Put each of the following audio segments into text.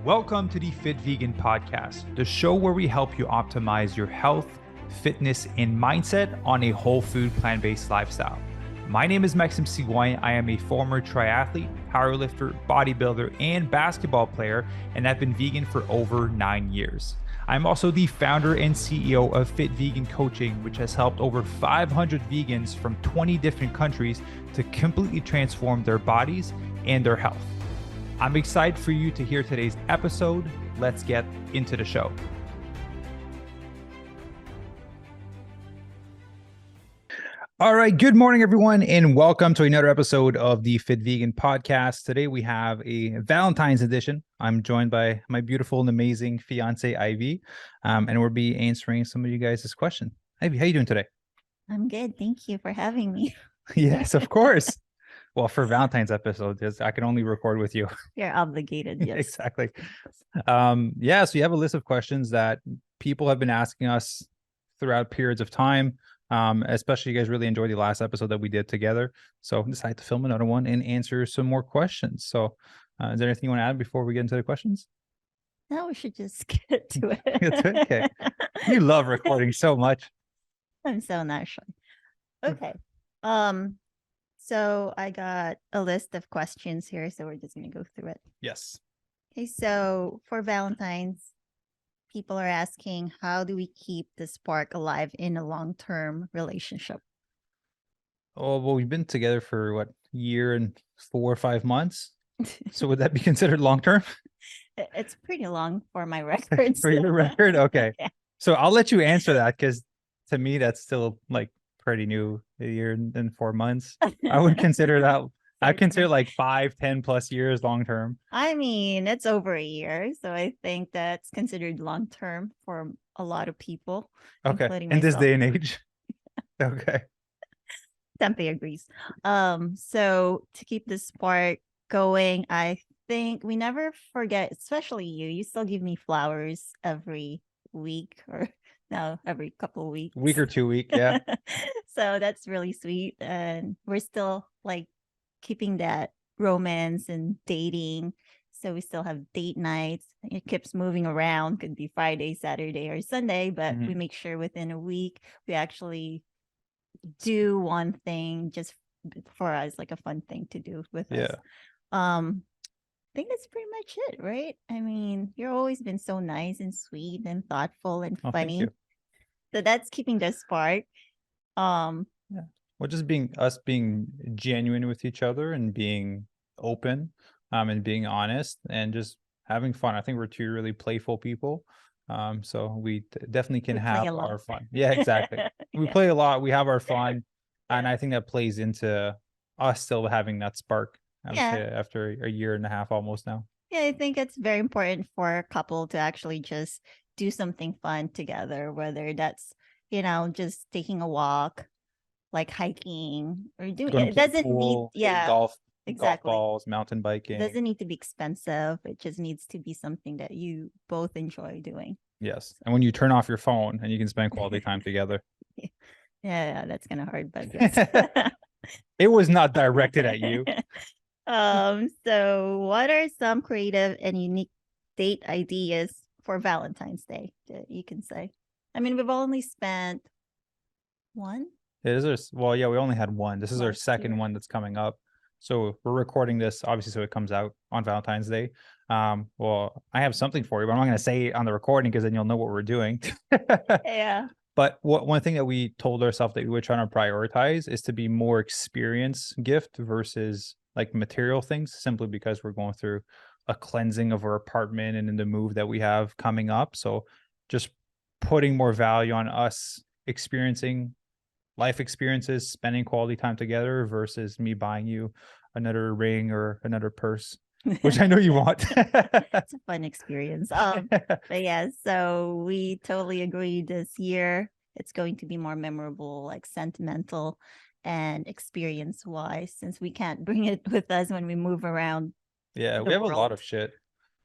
Welcome to the Fit Vegan Podcast, the show where we help you optimize your health, fitness, and mindset on a whole food, plant-based lifestyle. My name is Maxime Sigouin. I am a former triathlete, powerlifter, bodybuilder, and basketball player, and I've been vegan for over 9 years. I'm also the founder and CEO of Fit Vegan Coaching, which has helped over 500 vegans from 20 different countries to completely transform their bodies and their health. I'm excited for you to hear today's episode. Let's get into the show. All right. Good morning, everyone, and welcome to another episode of the Fit Vegan Podcast. Today we have a Valentine's edition. I'm joined by my beautiful and amazing fiance, Ivy, and we'll be answering some of you guys' questions. Ivy, how you doing today? I'm good. Thank you for having me. Yes, of course. Well, for Valentine's episode, I can only record with you. You're obligated. Yes. Exactly. So you have a list of questions that people have been asking us throughout periods of time. Especially you guys really enjoyed the last episode that we did together. So I decided to film another one and answer some more questions. So is there anything you want to add before we get into the questions? No, we should just get to it. It's okay. You love recording so much. I'm so not shy. Okay. So I got a list of questions here, so we're just going to go through it. Yes. Okay, so for Valentine's, people are asking, how do we keep the spark alive in a long-term relationship? Oh, well, we've been together for what, year and 4 or 5 months? So would that be considered long-term? It's pretty long for my records. For your record? Okay. Yeah. So I'll let you answer that, because to me, that's still like pretty new, a year and 4 months. I would consider that. I consider like 5, 10 plus years long term. I mean, it's over a year, so I think that's considered long term for a lot of people. Okay. In this day and age. Okay. Tempe agrees. So to keep this spark going, I think we never forget, especially you. You still give me flowers every week, or no, every couple of weeks. Week or 2 week, yeah. So that's really sweet, and we're still like keeping that romance and dating. So we still have date nights. It keeps moving around. Could be Friday, Saturday, or Sunday, but we make sure within a week we actually do one thing just for us, like a fun thing to do with us. I think that's pretty much it, right? I mean, you've always been so nice and sweet and thoughtful and funny. So that's keeping the spark. Well, just being genuine with each other and being open, and being honest and just having fun. I think we're two really playful people. So we definitely can have our fun. Yeah, exactly. We play a lot. We have our fun. And I think that plays into us still having that spark, I would say, after a year and a half almost now. Yeah, I think it's very important for a couple to actually just do something fun together, whether that's, just taking a walk, like hiking, or doing it doesn't need golf, exactly, golf balls, mountain biking. It doesn't need to be expensive. It just needs to be something that you both enjoy doing. Yes. And when you turn off your phone and you can spend quality time together. Yeah, that's kind of hard, but yes. It was not directed at you. So what are some creative and unique date ideas for Valentine's Day that you can say? I mean, we've only spent one. We only had one. This is our second one that's coming up. So we're recording this, obviously, so it comes out on Valentine's Day. Well, I have something for you, but I'm not going to say it on the recording because then you'll know what we're doing. Yeah. But one thing that we told ourselves that we were trying to prioritize is to be more experience gift versus like material things, simply because we're going through a cleansing of our apartment and in the move that we have coming up. So just putting more value on us experiencing life experiences, spending quality time together versus me buying you another ring or another purse, which I know you want. It's a fun experience. But yeah, so we totally agree this year it's going to be more memorable, like sentimental and experience wise, since we can't bring it with us when we move around. Yeah, we have a lot of shit.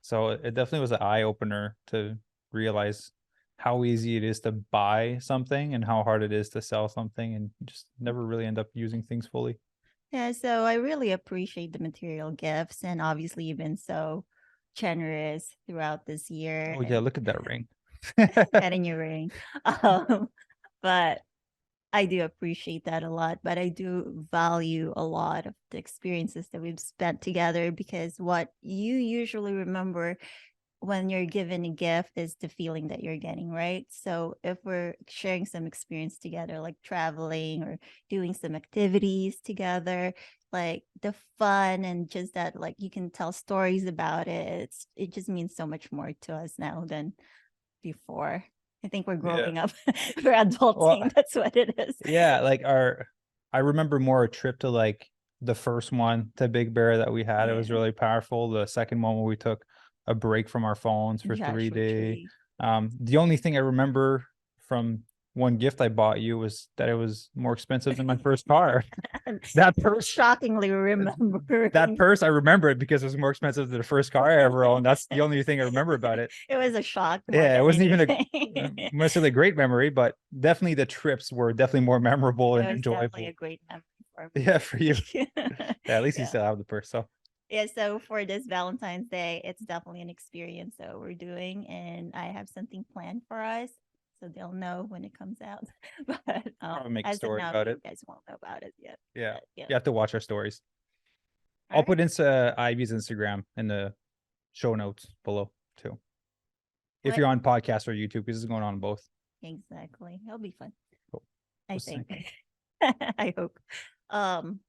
So it definitely was an eye opener to realize how easy it is to buy something and how hard it is to sell something, and just never really end up using things fully. Yeah, so I really appreciate the material gifts, and obviously you've been so generous throughout this year Oh yeah, and look at that ring. getting your ring. Um, but I do appreciate that a lot, but I do value a lot of the experiences that we've spent together, because what you usually remember when you're given a gift is the feeling that you're getting, right? So if we're sharing some experience together, like traveling or doing some activities together, like the fun and just that, like you can tell stories about it. It just means so much more to us now than before. I think we're Yeah. growing up. We're adulting. Well, That's what it is. yeah, like I remember more a trip to like the first one to Big Bear that we had. It was Yeah. really powerful. The second one where we took a break from our phones for three Joshua day. Tree. The only thing I remember from one gift I bought you was that it was more expensive than my first car. That purse, Shockingly that remembering. purse, I remember it because it was more expensive than the first car I ever owned. That's the only thing I remember about it. It was a shock more Yeah, it than wasn't even anything. a necessarily a great memory, but definitely the trips were definitely more memorable It and was definitely a enjoyable. great memory for Yeah, for you. me. Yeah, at least you Yeah. still have the purse. So Yeah. So for this Valentine's Day, it's definitely an experience that we're doing, and I have something planned for us. So they'll know when it comes out. But probably make a as of story now, about you it. guys won't know about it yet. Yeah, But yeah. you have to watch our stories. All I'll right. put into Ivy's Instagram in the show notes below too. If What you're on podcast or YouTube, because this is going on both. exactly? It'll be fun. Cool. I Just think. saying. I hope. Um,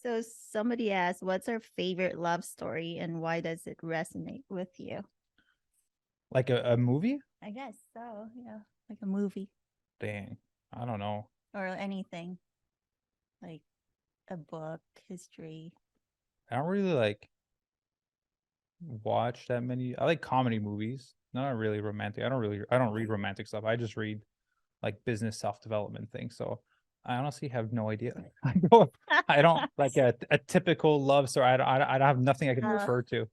so somebody asked, what's our favorite love story and why does it resonate with you? Like a movie? I guess so, yeah. Like a movie Dang, I don't know. or anything. Like a book, history. I don't really like watch that many. I like comedy movies, not really romantic. I don't read romantic stuff. I just read like business self-development things. So I honestly have no idea. I don't like a typical love story. I don't have nothing I can Uh, refer to.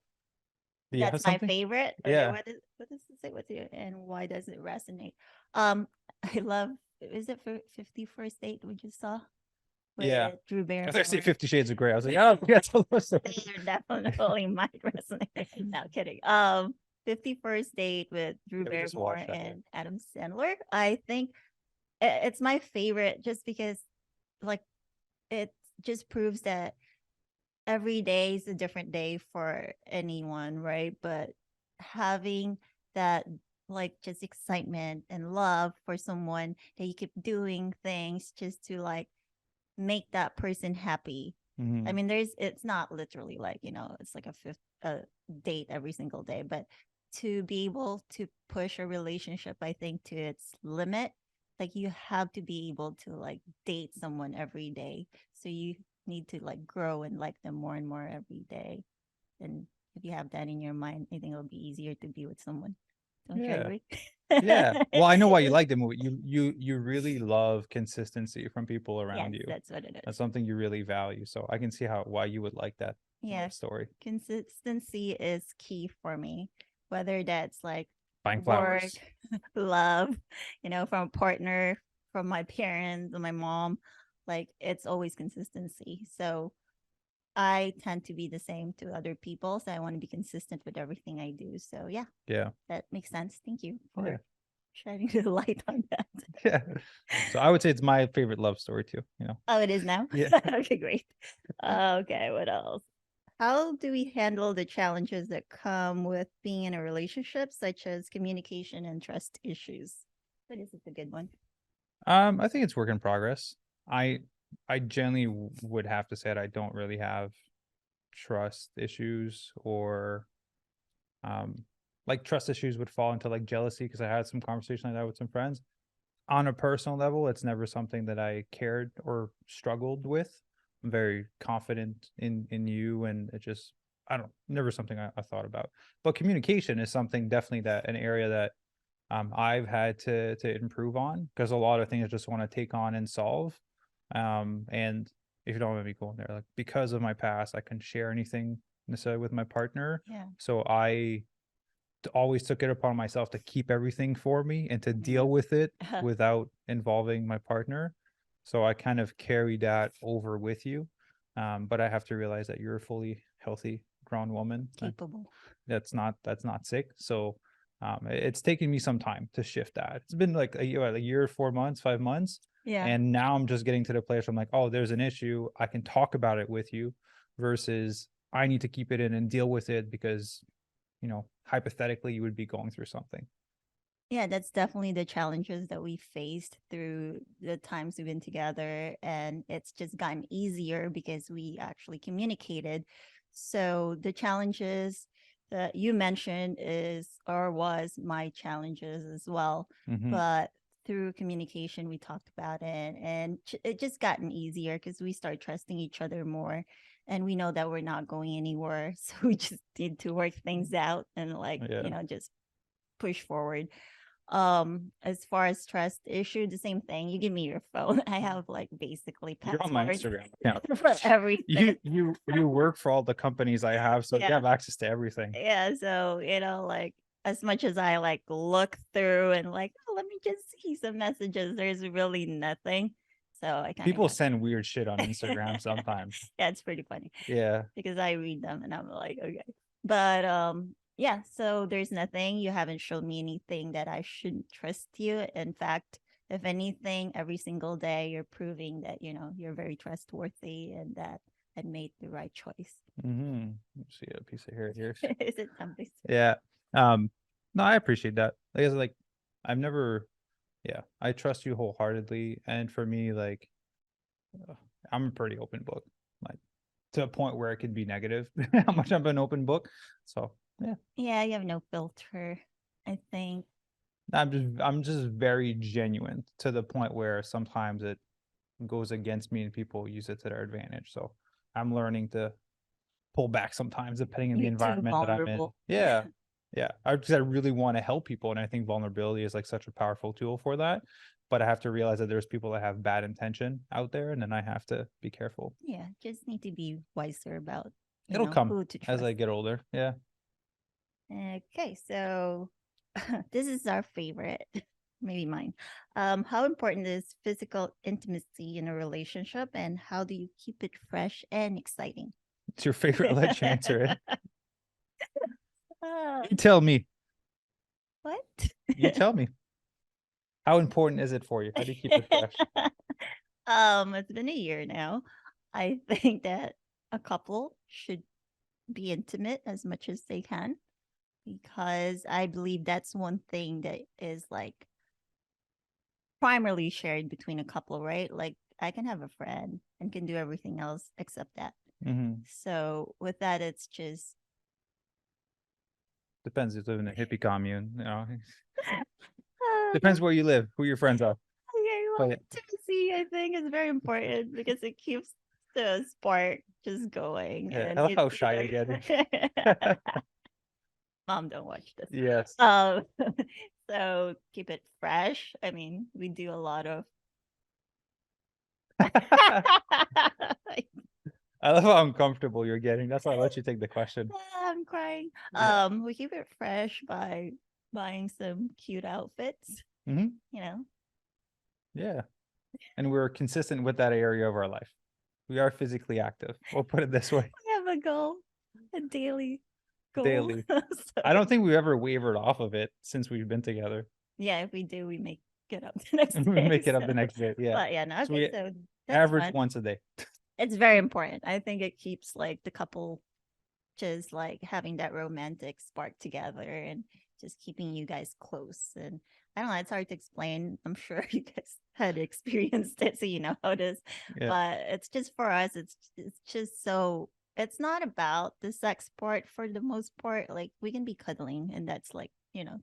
Do you have that's my something? favorite. Okay, Yeah. what does it say with you and why does it resonate? I love, is it for 51st Date we just saw Yeah. with Drew I thought I say Barrymore? 50 Shades of Grey. I was like, oh, that's a love story. They definitely might resonate. No kidding. 51st Date with Drew Yeah, we just Barrymore watched that. and Adam Sandler. I think it's my favorite just because like it just proves that every day is a different day for anyone, right? But having that like just excitement and love for someone that you keep doing things just to like make that person happy. I Mhm. mean, it's not literally like, it's like a fifth date every single day, but to be able to push a relationship, I think, to its limit, like you have to be able to like date someone every day. So you need to like grow and like them more and more every day. And if you have that in your mind, I think it'll be easier to be with someone. Don't you Yeah. agree? Yeah. Well, I know why you like the movie. You really love consistency from people Yes, around you. that's what it is. That's something you really value. So I can see why you would like that Yeah, story. consistency is key for me, whether that's like Buying work, flowers. love, from a partner, from my parents, and my mom. Like it's always consistency. So I tend to be the same to other people. So I want to be consistent with everything I do. So yeah, Yeah. that makes sense. Thank you for Yeah. shedding the light on that. Yeah. So I would say it's my favorite love story too, you know. Oh, it is now? Yeah. Okay, great. Okay, what else? How do we handle the challenges that come with being in a relationship, such as communication and trust issues? But is it a good one? I think it's work in progress. I I generally would have to say that I don't really have trust issues or um like trust issues would fall into like jealousy because I had some conversation like that with some friends. On a personal level, it's never something that I cared or struggled with. I'm very confident in you, and it just I don't never something I thought about. But communication is something definitely that an area that I've had to improve on because a lot of things I just want to take on and solve. And if you don't let me go in there, like because of my past, I can share anything necessarily with my partner. Yeah. So I always took it upon myself to keep everything for me and to Yeah. deal with it without involving my partner. So I kind of carry that over with you. But I have to realize that you're a fully healthy grown woman. Capable. that's not sick. So it's taken me some time to shift that. It's been like a year, 4 months, 5 months. Yeah. And now I'm just getting to the place where I'm like, oh, there's an issue. I can talk about it with you versus I need to keep it in and deal with it because, hypothetically you would be going through something. Yeah, that's definitely the challenges that we faced through the times we've been together. And it's just gotten easier because we actually communicated. So the challenges that you mentioned was my challenges as well. Mhm. But through communication, we talked about it, and it just gotten easier because we start trusting each other more. And we know that we're not going anywhere. So we just need to work things out and Yeah. just push forward. As far as trust issue, the same thing. You give me your phone, I have basically You're on my passwords Instagram account. for everything. You work for all the companies I have, so you Yeah. have access to everything. Yeah, so as much as I look through and oh, let me just see some messages, there's really nothing. So I kind of People send weird shit on Instagram sometimes. Yeah, it's pretty funny Yeah. because I read them and I'm like, okay. But yeah, so there's nothing. You haven't shown me anything that I shouldn't trust you. In fact, if anything, every single day you're proving that you're very trustworthy and that I made the right choice. Mm-hmm. Let's see a piece of hair here. Is it something? Yeah. No, I appreciate that. I've never, yeah, I trust you wholeheartedly. And for me, I'm a pretty open book, to a point where it could be negative, how much I'm an open book. So yeah. Yeah, you have no filter, I think. I'm just very genuine to the point where sometimes it goes against me and people use it to their advantage. So I'm learning to pull back sometimes depending on the environment that I'm in. Yeah. Yeah. I really want to help people. And I think vulnerability is such a powerful tool for that. But I have to realize that there's people that have bad intention out there, and then I have to be careful. Yeah, just need to be wiser about It'll come who to trust as I get older. Yeah. Okay, so this is our favorite, maybe mine. How important is physical intimacy in a relationship, and how do you keep it fresh and exciting? It's your favorite. I'll let you answer it. Uh, You tell me. what? You tell me. How important is it for you? How do you keep it fresh? It's been a year now. I think that a couple should be intimate as much as they can, because I believe that's one thing that is primarily shared between a couple, right? I can have a friend and can do everything else except that. Mm-hmm. So with that, it's just depends. You live in a hippie commune, Depends where you live, who your friends are. Okay, well, intimacy, I think, is very important because it keeps the spark just going. Yeah, And I love how shy you're getting. Mom, don't watch this. Yes. So keep it fresh. I mean, we do a lot of. I love how uncomfortable you're getting. That's why I let you take the question. I'm crying. Yeah. We keep it fresh by buying some cute outfits. Mm-hmm. Yeah. And we're consistent with that area of our life. We are physically active. We'll put it this way. We have a goal, a daily goal. Daily. So, I don't think we've ever wavered off of it since we've been together. yeah, if we do, we make it up the next day. We make it up the next day. Yeah. But yeah, no, okay, so that's average fun. once a day. It's very important. I think it keeps the couple just having that romantic spark together and just keeping you guys close. And I don't know, it's hard to explain. I'm sure you guys had experienced it, so you know how it is. Yeah. But it's just for us, it's just so it's not about the sex part for the most part. We can be cuddling, and that's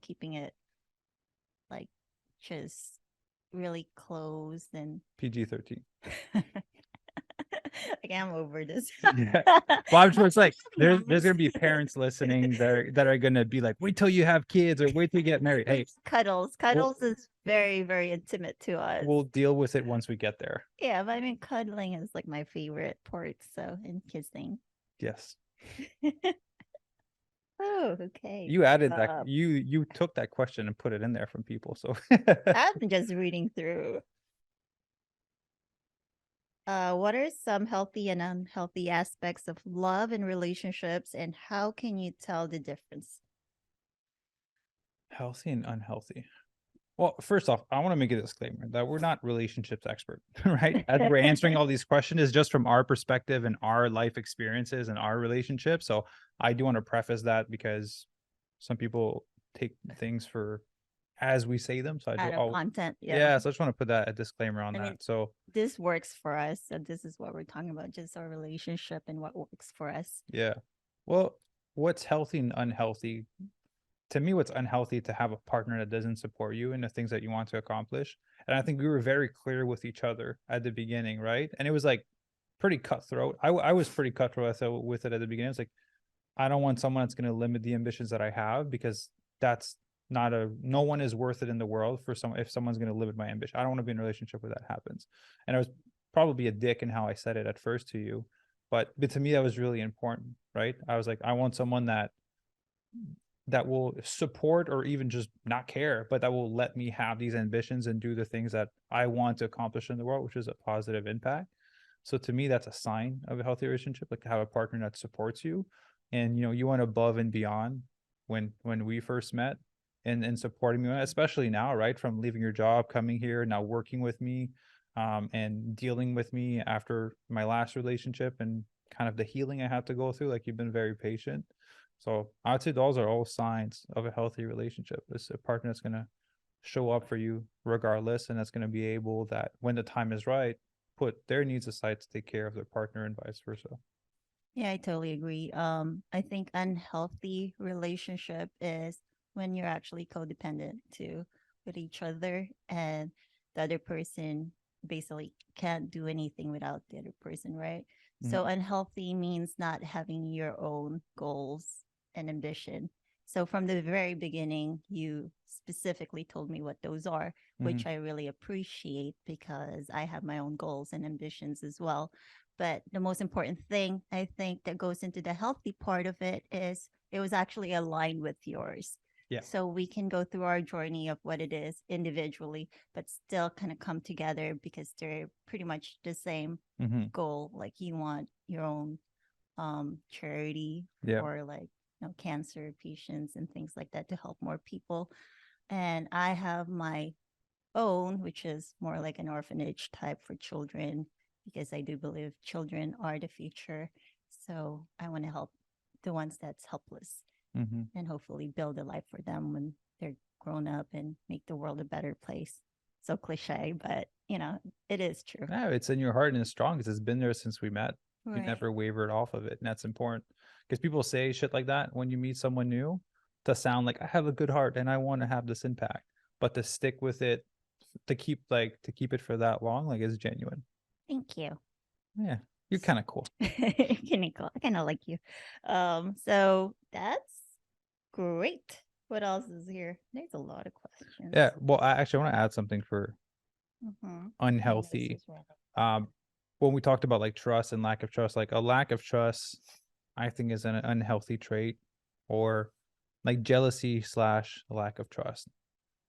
keeping it just really close and PG-13. I'm over this. Yeah. Well, I'm sure it's there's gonna be parents listening that are gonna be like, wait till you have kids or wait till you get married. Hey, cuddles is very, very intimate to us. We'll deal with it once we get there. Yeah, but I mean, cuddling is my favorite part. So, and kissing. Yes. Oh, okay. You added that. You took that question and put it in there from people. So I'm just reading through. What are some healthy and unhealthy aspects of love and relationships, and how can you tell the difference? Healthy and unhealthy. Well, first off, I want to make a disclaimer that we're not relationships expert, right? As we're answering all these questions is just from our perspective and our life experiences and our relationships. So I do want to preface that because some people take things for as we say them. So I do. Out of content, yeah. Yeah. So I just want to put that a disclaimer on I that. mean, So this works for us, so this is what we're talking about, just our relationship and what works for us. yeah. Well, what's healthy and unhealthy? To me, what's unhealthy to have a partner that doesn't support you in the things that you want to accomplish. And I think we were very clear with each other at the beginning, right? And it was like pretty cutthroat. I was pretty cutthroat with it at the beginning. It's like, I don't want someone that's going to limit the ambitions that I have because that's not no one is worth it in the world for if someone's going to limit my ambition. I don't want to be in a relationship where that happens. And I was probably a dick in how I said it at first to you, but to me that was really important, right? I was like, I want someone that will support or even just not care, but that will let me have these ambitions and do the things that I want to accomplish in the world, which is a positive impact. So to me, that's a sign of a healthy relationship, like to have a partner that supports you. And you went above and beyond when we first met and supporting me, especially now, right? From leaving your job, coming here, now working with me, and dealing with me after my last relationship and kind of the healing I had to go through. Like, you've been very patient. So I'd say those are all signs of a healthy relationship. It's a partner that's going to show up for you regardless, and that's going to be able that when the time is right, put their needs aside to take care of their partner and vice versa. Yeah, I totally agree. I think unhealthy relationship is when you're actually codependent to with each other, and the other person basically can't do anything without the other person, right? So unhealthy means not having your own goals and ambition. So from the very beginning, you specifically told me what those are, which I really appreciate because I have my own goals and ambitions as well. But the most important thing I think that goes into the healthy part of it is it was actually aligned with yours. Yeah. So we can go through our journey of what it is individually, but still kind of come together because they're pretty much the same goal. Like, you want your own charity Yeah. for, like, cancer patients and things like that to help more people. And I have my own, which is more like an orphanage type for children, because I do believe children are the future. So I want to help the ones that's helpless and hopefully build a life for them when they're grown up and make the world a better place. So cliche, but it is true. No, it's in your heart and it's strong because it's been there since we met. You Right. never wavered off of it. And that's important because people say shit like that when you meet someone new to sound like, I have a good heart and I want to have this impact. But to stick with it, to keep it for that long, like, is genuine. Thank you. Yeah. You're kind of cool. Kind of cool. I kind of like you. So that's great. What else is here? There's a lot of questions. Yeah. Well, I actually want to add something for Mm-hmm. unhealthy. When we talked about like trust and lack of trust, like a lack of trust, I think is an unhealthy trait, or like jealousy slash lack of trust.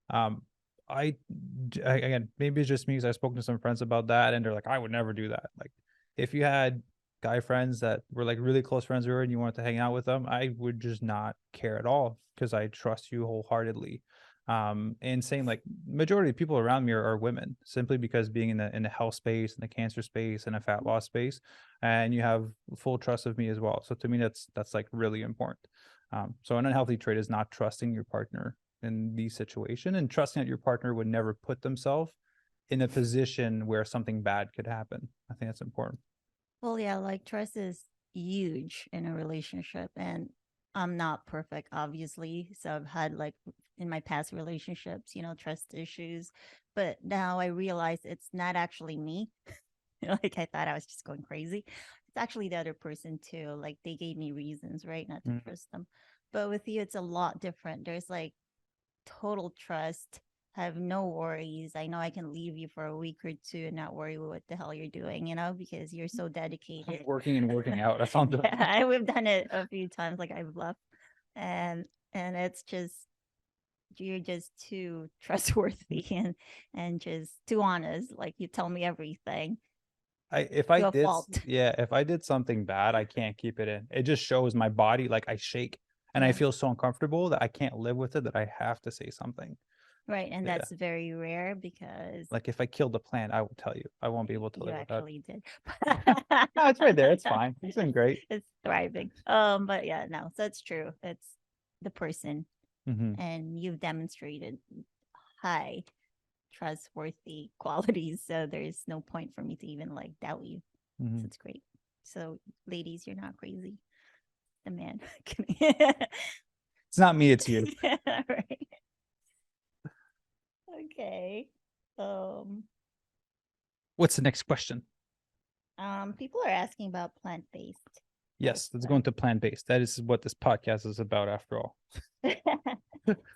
Um, again, maybe it's just me because I've spoken to some friends about that, and they're like, I would never do that. Like, if you had guy friends that were like really close friends with her and you wanted to hang out with them, I would just not care at all because I trust you wholeheartedly. And same, like, majority of people around me are women, simply because being in the health space, in the cancer space, and a fat loss space, and you have full trust of me as well. So to me, that's like really important. So an unhealthy trait is not trusting your partner in the situation and trusting that your partner would never put themselves in a position where something bad could happen. I think that's important. Well, yeah, like, trust is huge in a relationship, and I'm not perfect, obviously. So I've had, like, in my past relationships, trust issues, but now I realize it's not actually me. Like, I thought I was just going crazy. It's actually the other person too. Like, they gave me reasons, right, not to trust them. But with you, it's a lot different. There's like total trust. I have no worries. I know I can leave you for a week or two and not worry what the hell you're doing, because you're so dedicated. Working and working out. That's all. Yeah, we've done it a few times. Like, I've left, and it's just, you're just too trustworthy and just too honest. Like, you tell me everything. if I to a did, fault. yeah, if I did something bad, I can't keep it in. It just shows my body, like I shake and I Yeah. feel so uncomfortable that I can't live with it, that I have to say something. Right. And Yeah. that's very rare because Like if I killed a plant, I will tell you. I won't be able to you live without. actually did. No, it's right there. It's fine. It's been great. It's thriving. But yeah, no, so it's true. It's the person, Hmm. and you've demonstrated high trustworthy qualities. So there's no point for me to even like doubt you. So Hmm. it's great. So ladies, you're not crazy. The man. It's not me, it's you. Right. Okay. Um, What's the next question? People are asking about plant-based Yes, let's go lifestyle. into plant-based. That is what this podcast is about after all.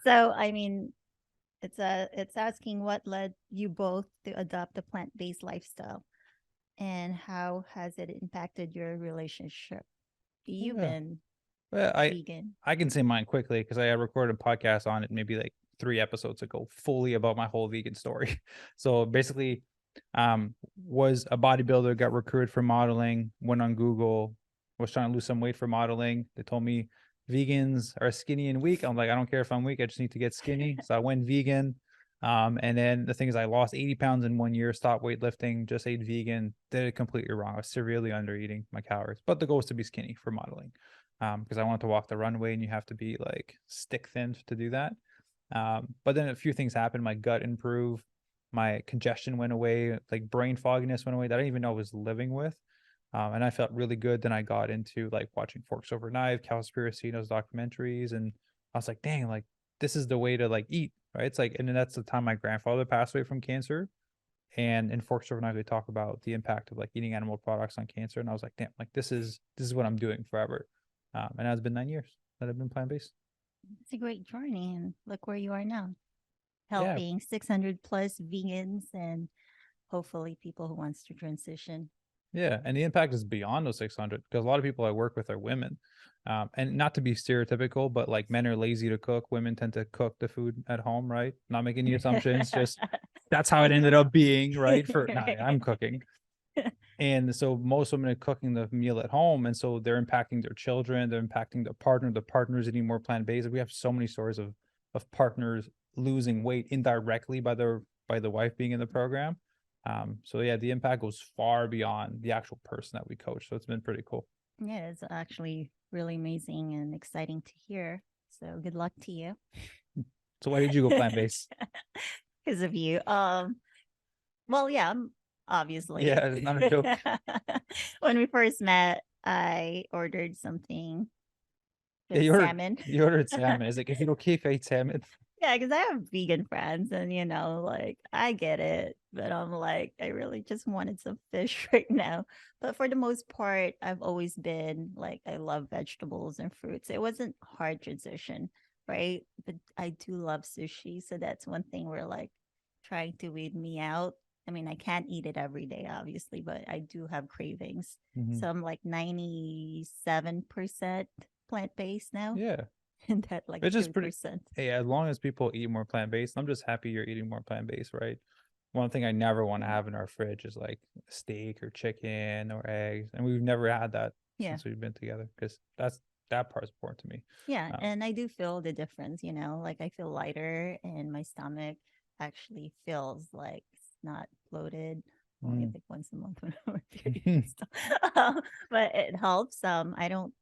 So I mean, it's asking what led you both to adopt a plant-based lifestyle and how has it impacted your relationship? You've Yeah. been Well, vegan. I can say mine quickly because I recorded a podcast on it maybe like 3 episodes ago, fully about my whole vegan story. So basically, was a bodybuilder, got recruited for modeling, went on Google, was trying to lose some weight for modeling. They told me vegans are skinny and weak. I'm like, I don't care if I'm weak, I just need to get skinny. So I went vegan. And then the thing is, I lost 80 pounds in 1 year, stopped weightlifting, just ate vegan, did it completely wrong. I was severely under eating my calories, but the goal was to be skinny for modeling. Because I wanted to walk the runway and you have to be like stick thin to do that. But then a few things happened. My gut improved, my congestion went away, like brain fogginess went away that I didn't even know I was living with. And I felt really good. Then I got into like watching Forks Over Knife, Cowspiracy, documentaries, and I was like, dang, like this is the way to like eat, right? It's like, and then that's the time my grandfather passed away from cancer. And in Forks Over Knife, we talk about the impact of like eating animal products on cancer. And I was like, damn, like this is what I'm doing forever. And it's been 9 years that I've been plant based. It's a great journey, and look where you are now, Yeah, helping 600 plus vegans and hopefully people who wants to transition. yeah, and the impact is beyond those 600 because a lot of people I work with are women, and not to be stereotypical, but like men are lazy to cook. Women tend to cook the food at home, right? Not making any assumptions, just that's how it ended up being, right? For no, Right. I'm cooking. And so most women are cooking the meal at home, and so they're impacting their children, they're impacting their partner, the partner's eating more plant-based. We have so many stories of partners losing weight indirectly by the wife being in the program. So yeah, the impact goes far beyond the actual person that we coach. So it's been pretty cool. Yeah, it's actually really amazing and exciting to hear. So good luck to you. So why did you go plant-based? Because of you. Well, yeah, obviously. Yeah, it's not a joke. When we first met, I ordered something Yeah, with salmon. you ordered salmon. Is like, is it okay if I eat salmon? Yeah, because I have vegan friends, and like I get it, but I'm like, I really just wanted some fish right now. But for the most part, I've always been like, I love vegetables and fruits. It wasn't hard transition, right? But I do love sushi, so that's one thing we're like trying to weed me out. I mean, I can't eat it every day, obviously, but I do have cravings. Mm-hmm. So I'm like 97% plant based now, Yeah, and that like it's just pretty. 3%. Hey, as long as people eat more plant-based, I'm just happy you're eating more plant-based, right? One thing I never want to have in our fridge is like steak or chicken or eggs, and we've never had that Yeah. since we've been together because that part's important to me. Yeah, Um, and I do feel the difference, like I feel lighter and my stomach actually feels like it's not bloated. Only mm. like once a month when I'm period stuff. But it helps. I don't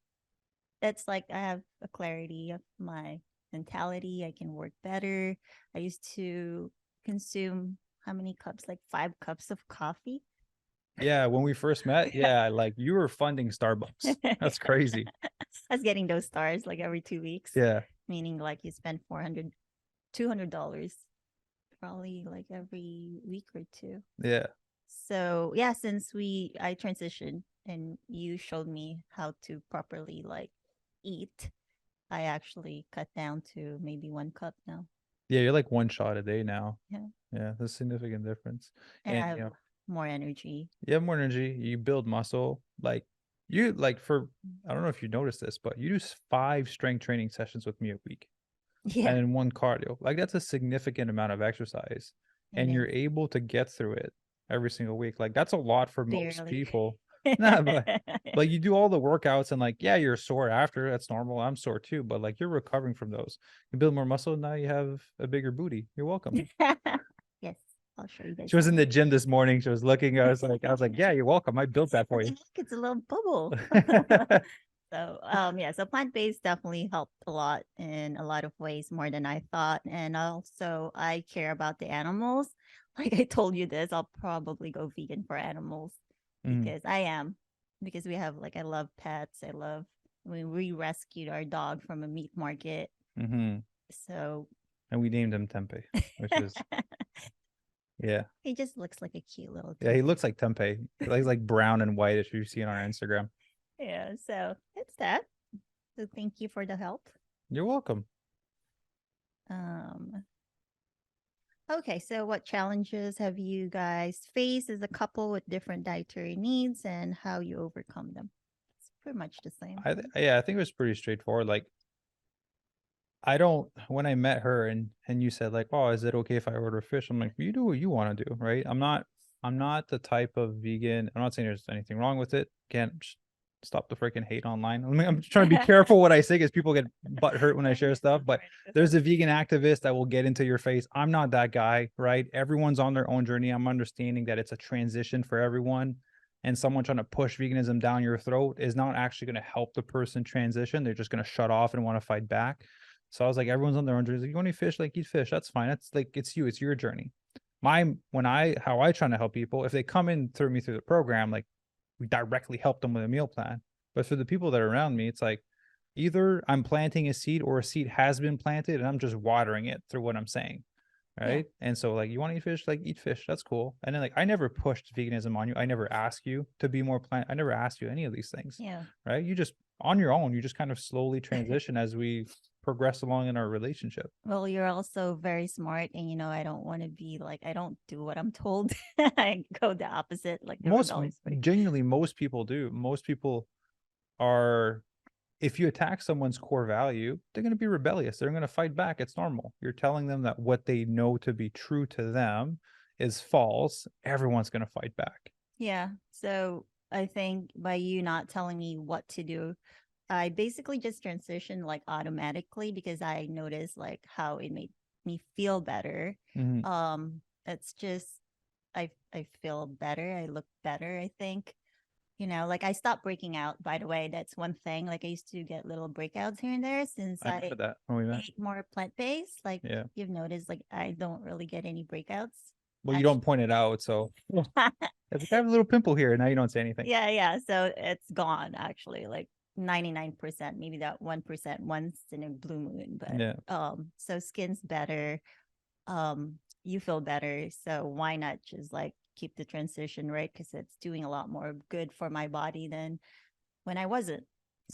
That's like I have a clarity of my mentality. I can work better. I used to consume how many cups? Like 5 cups of coffee. Yeah, when we first met, yeah, like you were funding Starbucks. That's crazy. I was getting those stars like every 2 weeks, Yeah, meaning like you spend $200 probably like every week or two. yeah. So yeah, since I transitioned and you showed me how to properly like eat, I actually cut down to maybe 1 cup now. Yeah, you're like one shot a day now. Yeah. Yeah, that's a significant difference. And And I have more energy. you have more energy, you build muscle. Like you like for I don't know if you noticed this, but you do 5 strength training sessions with me a week and Yeah, then 1 cardio. Like that's a significant amount of exercise. it And you're is. able to get through it every single week. Like that's a lot for most Barely. people. Nah, but like you do all the workouts and like, yeah, you're sore after. That's normal. I'm sore too, but like you're recovering from those. You build more muscle, now you have a bigger booty. You're welcome. Yes, I'll show you guys She was in some. the gym this morning. She was looking. I was like, yeah, you're welcome. I built that for you. Look, it's a little bubble. So yeah, so plant-based definitely helped a lot in a lot of ways more than I thought. And also I care about the animals. Like I told you this, I'll probably go vegan for animals Mm, because I am. Because we have like I love pets. I love we rescued our dog from a meat market. hmm So And we named him Tempe, which is yeah. he just looks like a cute little Yeah, he temper. looks like Tempe. He's like brown and white if you see it on our Instagram. Yeah, so it's that. So thank you for the help. You're welcome. Um, okay, so what challenges have you guys faced as a couple with different dietary needs and how you overcome them? It's pretty much the same. Yeah, I think it was pretty straightforward. Like I don't when I met her and you said like, "Oh, is it okay if I order fish?" I'm like, "You do what you want to do, right?" I'm not the type of vegan. I'm not saying there's anything wrong with it. Can't stop the freaking hate online. I mean, I'm trying to be careful what I say because people get butt hurt when I share stuff, but there's a vegan activist that will get into your face. I'm not that guy, right? Everyone's on their own journey. I'm understanding that it's a transition for everyone. And someone trying to push veganism down your throat is not actually going to help the person transition. They're just going to shut off and want to fight back. So I was like, everyone's on their own journey. Like, you want to eat fish? Like, eat fish. That's fine. That's like, it's you. It's your journey. How I try to help people, if they come in through me through the program, like we directly help them with a meal plan. But for the people that are around me, it's like either I'm planting a seed or a seed has been planted and I'm just watering it through what I'm saying. Right. Yeah. And so like, you want to eat fish, like eat fish. That's cool. And then like, I never pushed veganism on you. I never asked you to be more plant. I never asked you any of these things. Yeah. Right. You just on your own, you just kind of slowly transition as we progress along in our relationship. Well, you're also very smart, and I don't want to be like I don't do what I'm told. I go the opposite, like the Most rebellious way. genuinely, most people do. Most people are if you attack someone's core value, they're going to be rebellious. They're going to fight back. It's normal. You're telling them that what they know to be true to them is false. Everyone's going to fight back. Yeah. So I think by you not telling me what to do, I basically just transitioned like automatically because I noticed like how it made me feel better. It's just I feel better. I look better, I think. Like I stopped breaking out, by the way. That's one thing. Like I used to get little breakouts here and there since I remember that when we met. ate more plant-based. Like Yeah. you've noticed, like I don't really get any breakouts. Well, you don't point it out, so I have a little pimple here, and now you don't say anything. Yeah. So it's gone actually, like 99%, maybe that 1% once in a blue moon. But yeah. So skin's better. You feel better. So why not just like keep the transition, right? Because it's doing a lot more good for my body than when I wasn't.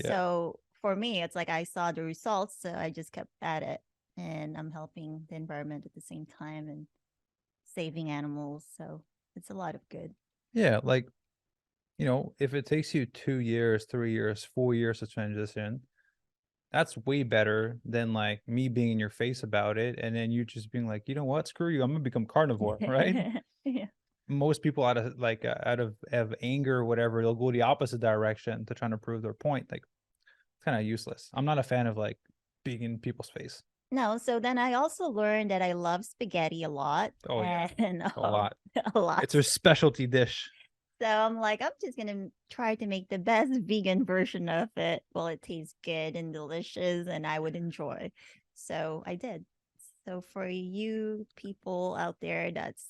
Yeah. So for me, it's like I saw the results, so I just kept at it, and I'm helping the environment at the same time and saving animals. So it's a lot of good. Yeah, like if it takes you 2 years, 3 years, 4 years to transition, that's way better than like me being in your face about it and then you just being like, you know what, screw you, I'm gonna become carnivore, right? Yeah. Most people out of anger or whatever, they'll go the opposite direction to trying to prove their point. Like it's kind of useless. I'm not a fan of like being in people's face. No, so then I also learned that I love spaghetti a lot. Oh yeah, and a lot. A lot. It's her specialty dish. So I'm like, I'm just gonna try to make the best vegan version of it. Well, it tastes good and delicious, and I would enjoy. So I did. So for you people out there that's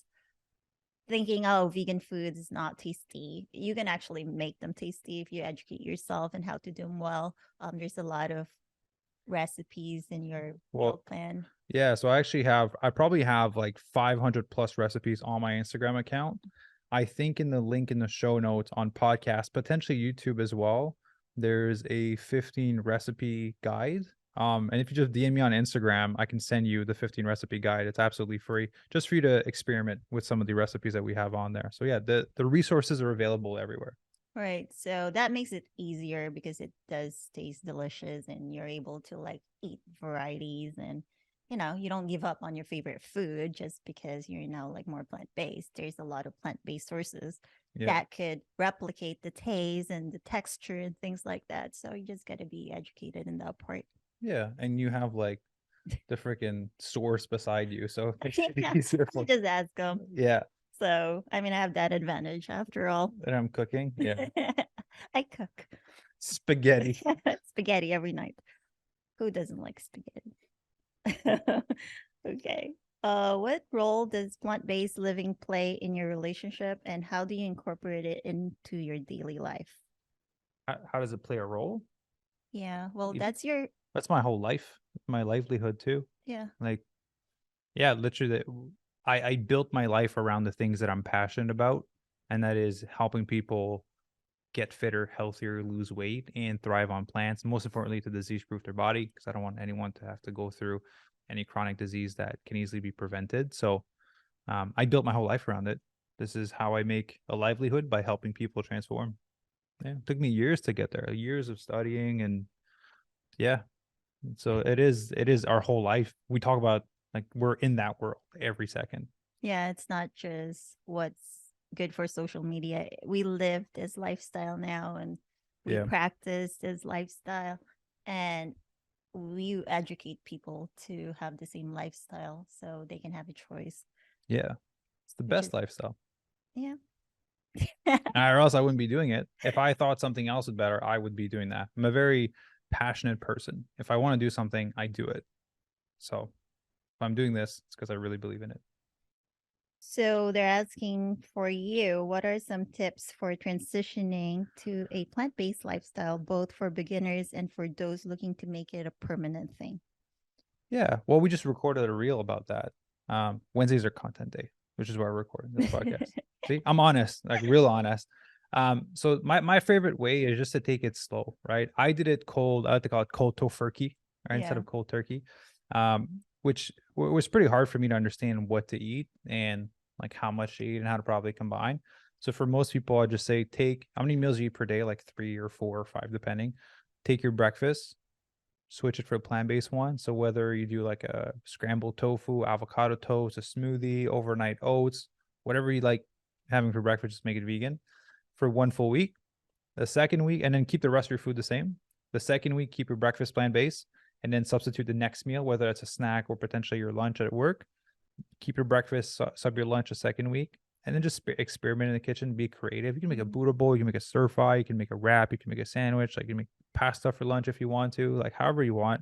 thinking, oh, vegan food is not tasty, you can actually make them tasty if you educate yourself and how to do them well. There's a lot of recipes in your meal plan. Yeah, so I probably have like 500 plus recipes on my Instagram account. I think in the link in the show notes on podcast, potentially YouTube as well, there's a 15 recipe guide. And if you just DM me on Instagram, I can send you the 15 recipe guide. It's absolutely free, just for you to experiment with some of the recipes that we have on there. So yeah, the resources are available everywhere. Right. So that makes it easier because it does taste delicious and you're able to like eat varieties and you don't give up on your favorite food just because you're now like more plant-based. There's a lot of plant-based sources Yeah. that could replicate the taste and the texture and things like that. So you just got to be educated in that part. Yeah. And you have like the freaking source beside you. So it makes it Yeah, easier you for, just ask them. yeah. So, I mean, I have that advantage after all. And I'm cooking. Yeah. I cook Spaghetti. spaghetti every night. Who doesn't like spaghetti? Okay. What role does plant-based living play in your relationship, and how do you incorporate it into your daily life? How does it play a role? Yeah, well, You- that's your That's my whole life, my livelihood too. yeah. Like, yeah, literally, I built my life around the things that I'm passionate about, and that is helping people get fitter, healthier, lose weight, and thrive on plants. Most importantly, to disease-proof their body, because I don't want anyone to have to go through any chronic disease that can easily be prevented. So, I built my whole life around it. This is how I make a livelihood, by helping people transform. Yeah, it took me years to get there, years of studying, and yeah. So it is our whole life. We talk about, like, we're in that world every second. Yeah, it's not just what's good for social media. We live this lifestyle now and we Yeah. practice this lifestyle and we educate people to have the same lifestyle so they can have a choice, Yeah. It's the which is best lifestyle. yeah. Or else I wouldn't be doing it. If I thought something else was better, I would be doing that. I'm a very passionate person. If I want to do something, I do it. So if I'm doing this, it's because I really believe in it. So they're asking for you, what are some tips for transitioning to a plant-based lifestyle, both for beginners and for those looking to make it a permanent thing? Yeah. Well, we just recorded a reel about that. Wednesdays are content day, which is why we're recording this podcast. See, I'm honest, like real honest. So my favorite way is just to take it slow, right? I did it cold. I like to call it cold tofurkey, right? Instead Yeah. of cold turkey, which was pretty hard for me to understand what to eat and like how much to eat and how to probably combine. So for most people, I just say take how many meals you eat per day, like 3 or 4 or 5, depending. Take your breakfast, switch it for a plant-based one. So whether you do like a scrambled tofu, avocado toast, a smoothie, overnight oats, whatever you like having for breakfast, just make it vegan for 1 full week. The second week, and then keep the rest of your food the same. The second week, keep your breakfast plant-based, and then substitute the next meal, whether it's a snack or potentially your lunch at work. Keep your breakfast, sub your lunch the second week, and then just experiment in the kitchen. Be creative. You can make a Buddha bowl, you can make a stir fry, you can make a wrap, you can make a sandwich, like you can make pasta for lunch if you want to, like however you want.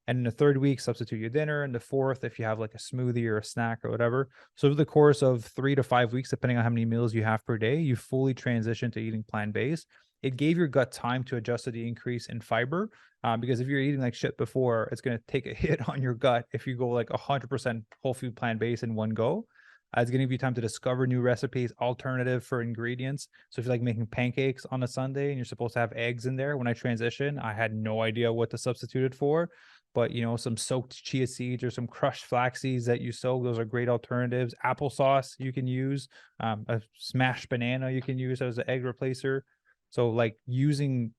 And in the third week, substitute your dinner. And the fourth, if you have like a smoothie or a snack or whatever. So over the course of 3 to 5 weeks, depending on how many meals you have per day, you fully transition to eating plant-based. It gave your gut time to adjust to the increase in fiber. Because if you're eating like shit before, it's going to take a hit on your gut if you go like 100% whole food plant-based in one go. It's going to give you time to discover new recipes, alternative for ingredients. So if you're like making pancakes on a Sunday and you're supposed to have eggs in there, when I transitioned, I had no idea what to substitute it for. But some soaked chia seeds or some crushed flax seeds that you soak, those are great alternatives. Applesauce you can use, a smashed banana you can use as an egg replacer. So like using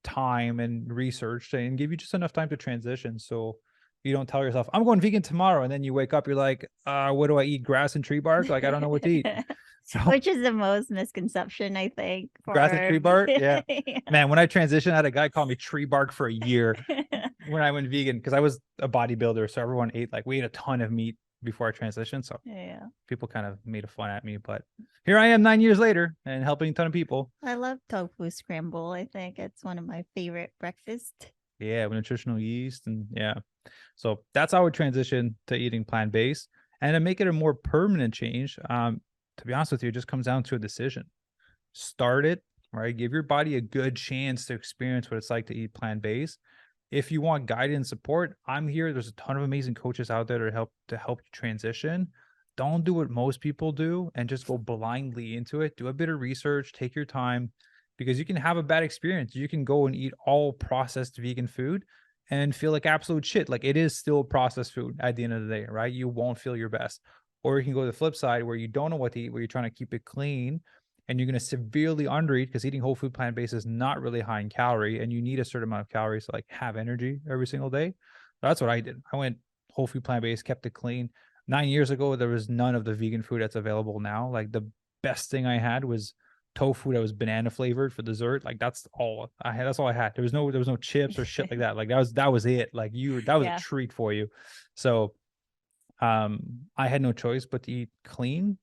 time and research and give you just enough time to transition. So you don't tell yourself, I'm going vegan tomorrow. And then you wake up, you're like, what do I eat? Grass and tree bark? Like, I don't know what to eat. So Which is the most misconception, I think, grass and for tree bark. Yeah. yeah. Man, when I transitioned, I had a guy call me tree bark for a year when I went vegan, because I was a bodybuilder. So everyone ate, like, we ate a ton of meat before I transitioned. So Yeah. people kind of made a fun at me, but here I am 9 years later and helping a ton of people. I love tofu scramble. I think it's one of my favorite breakfast. Yeah, with nutritional yeast, and yeah. So that's how I would transition to eating plant-based. And to make it a more permanent change, to be honest with you, it just comes down to a decision. Start it, right? Give your body a good chance to experience what it's like to eat plant-based. If you want guidance and support, I'm here. There's a ton of amazing coaches out there to help you transition. Don't do what most people do and just go blindly into it. Do a bit of research, take your time, because you can have a bad experience. You can go and eat all processed vegan food and feel like absolute shit. Like, it is still processed food at the end of the day, right? You won't feel your best. Or you can go to the flip side where you don't know what to eat, where you're trying to keep it clean and you're going to severely undereat, because eating whole food plant-based is not really high in calorie and you need a certain amount of calories to like have energy every single day. That's what I did. I went whole food, plant-based, kept it clean. 9 years ago, there was none of the vegan food that's available now. Like the best thing I had was tofu that was banana flavored for dessert. Like that's all I had. That's all I had. There was no chips or shit like that. Like that was it. Like that was a Yeah. treat for you. So I had no choice but to eat clean,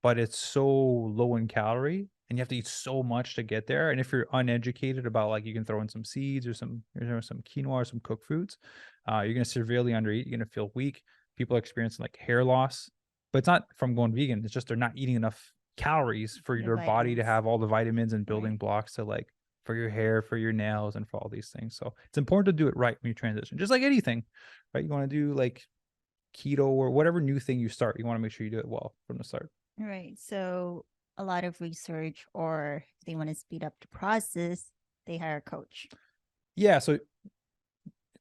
but it's so low in calorie and you have to eat so much to get there. And if you're uneducated about like you can throw in some seeds or some quinoa or some cooked foods, you're gonna severely undereat. You're gonna feel weak. People are experiencing like hair loss, but it's not from going vegan. It's just they're not eating enough calories for The your body to vitamins. have all the vitamins and building Right. blocks to like for your hair, for your nails, and for all these things. So it's important to do it right when you transition. Just like anything, right? You want to do like keto or whatever new thing you start, you want to make sure you do it well from the start. Right. So a lot of research, or if they want to speed up the process, they hire a coach. Yeah, so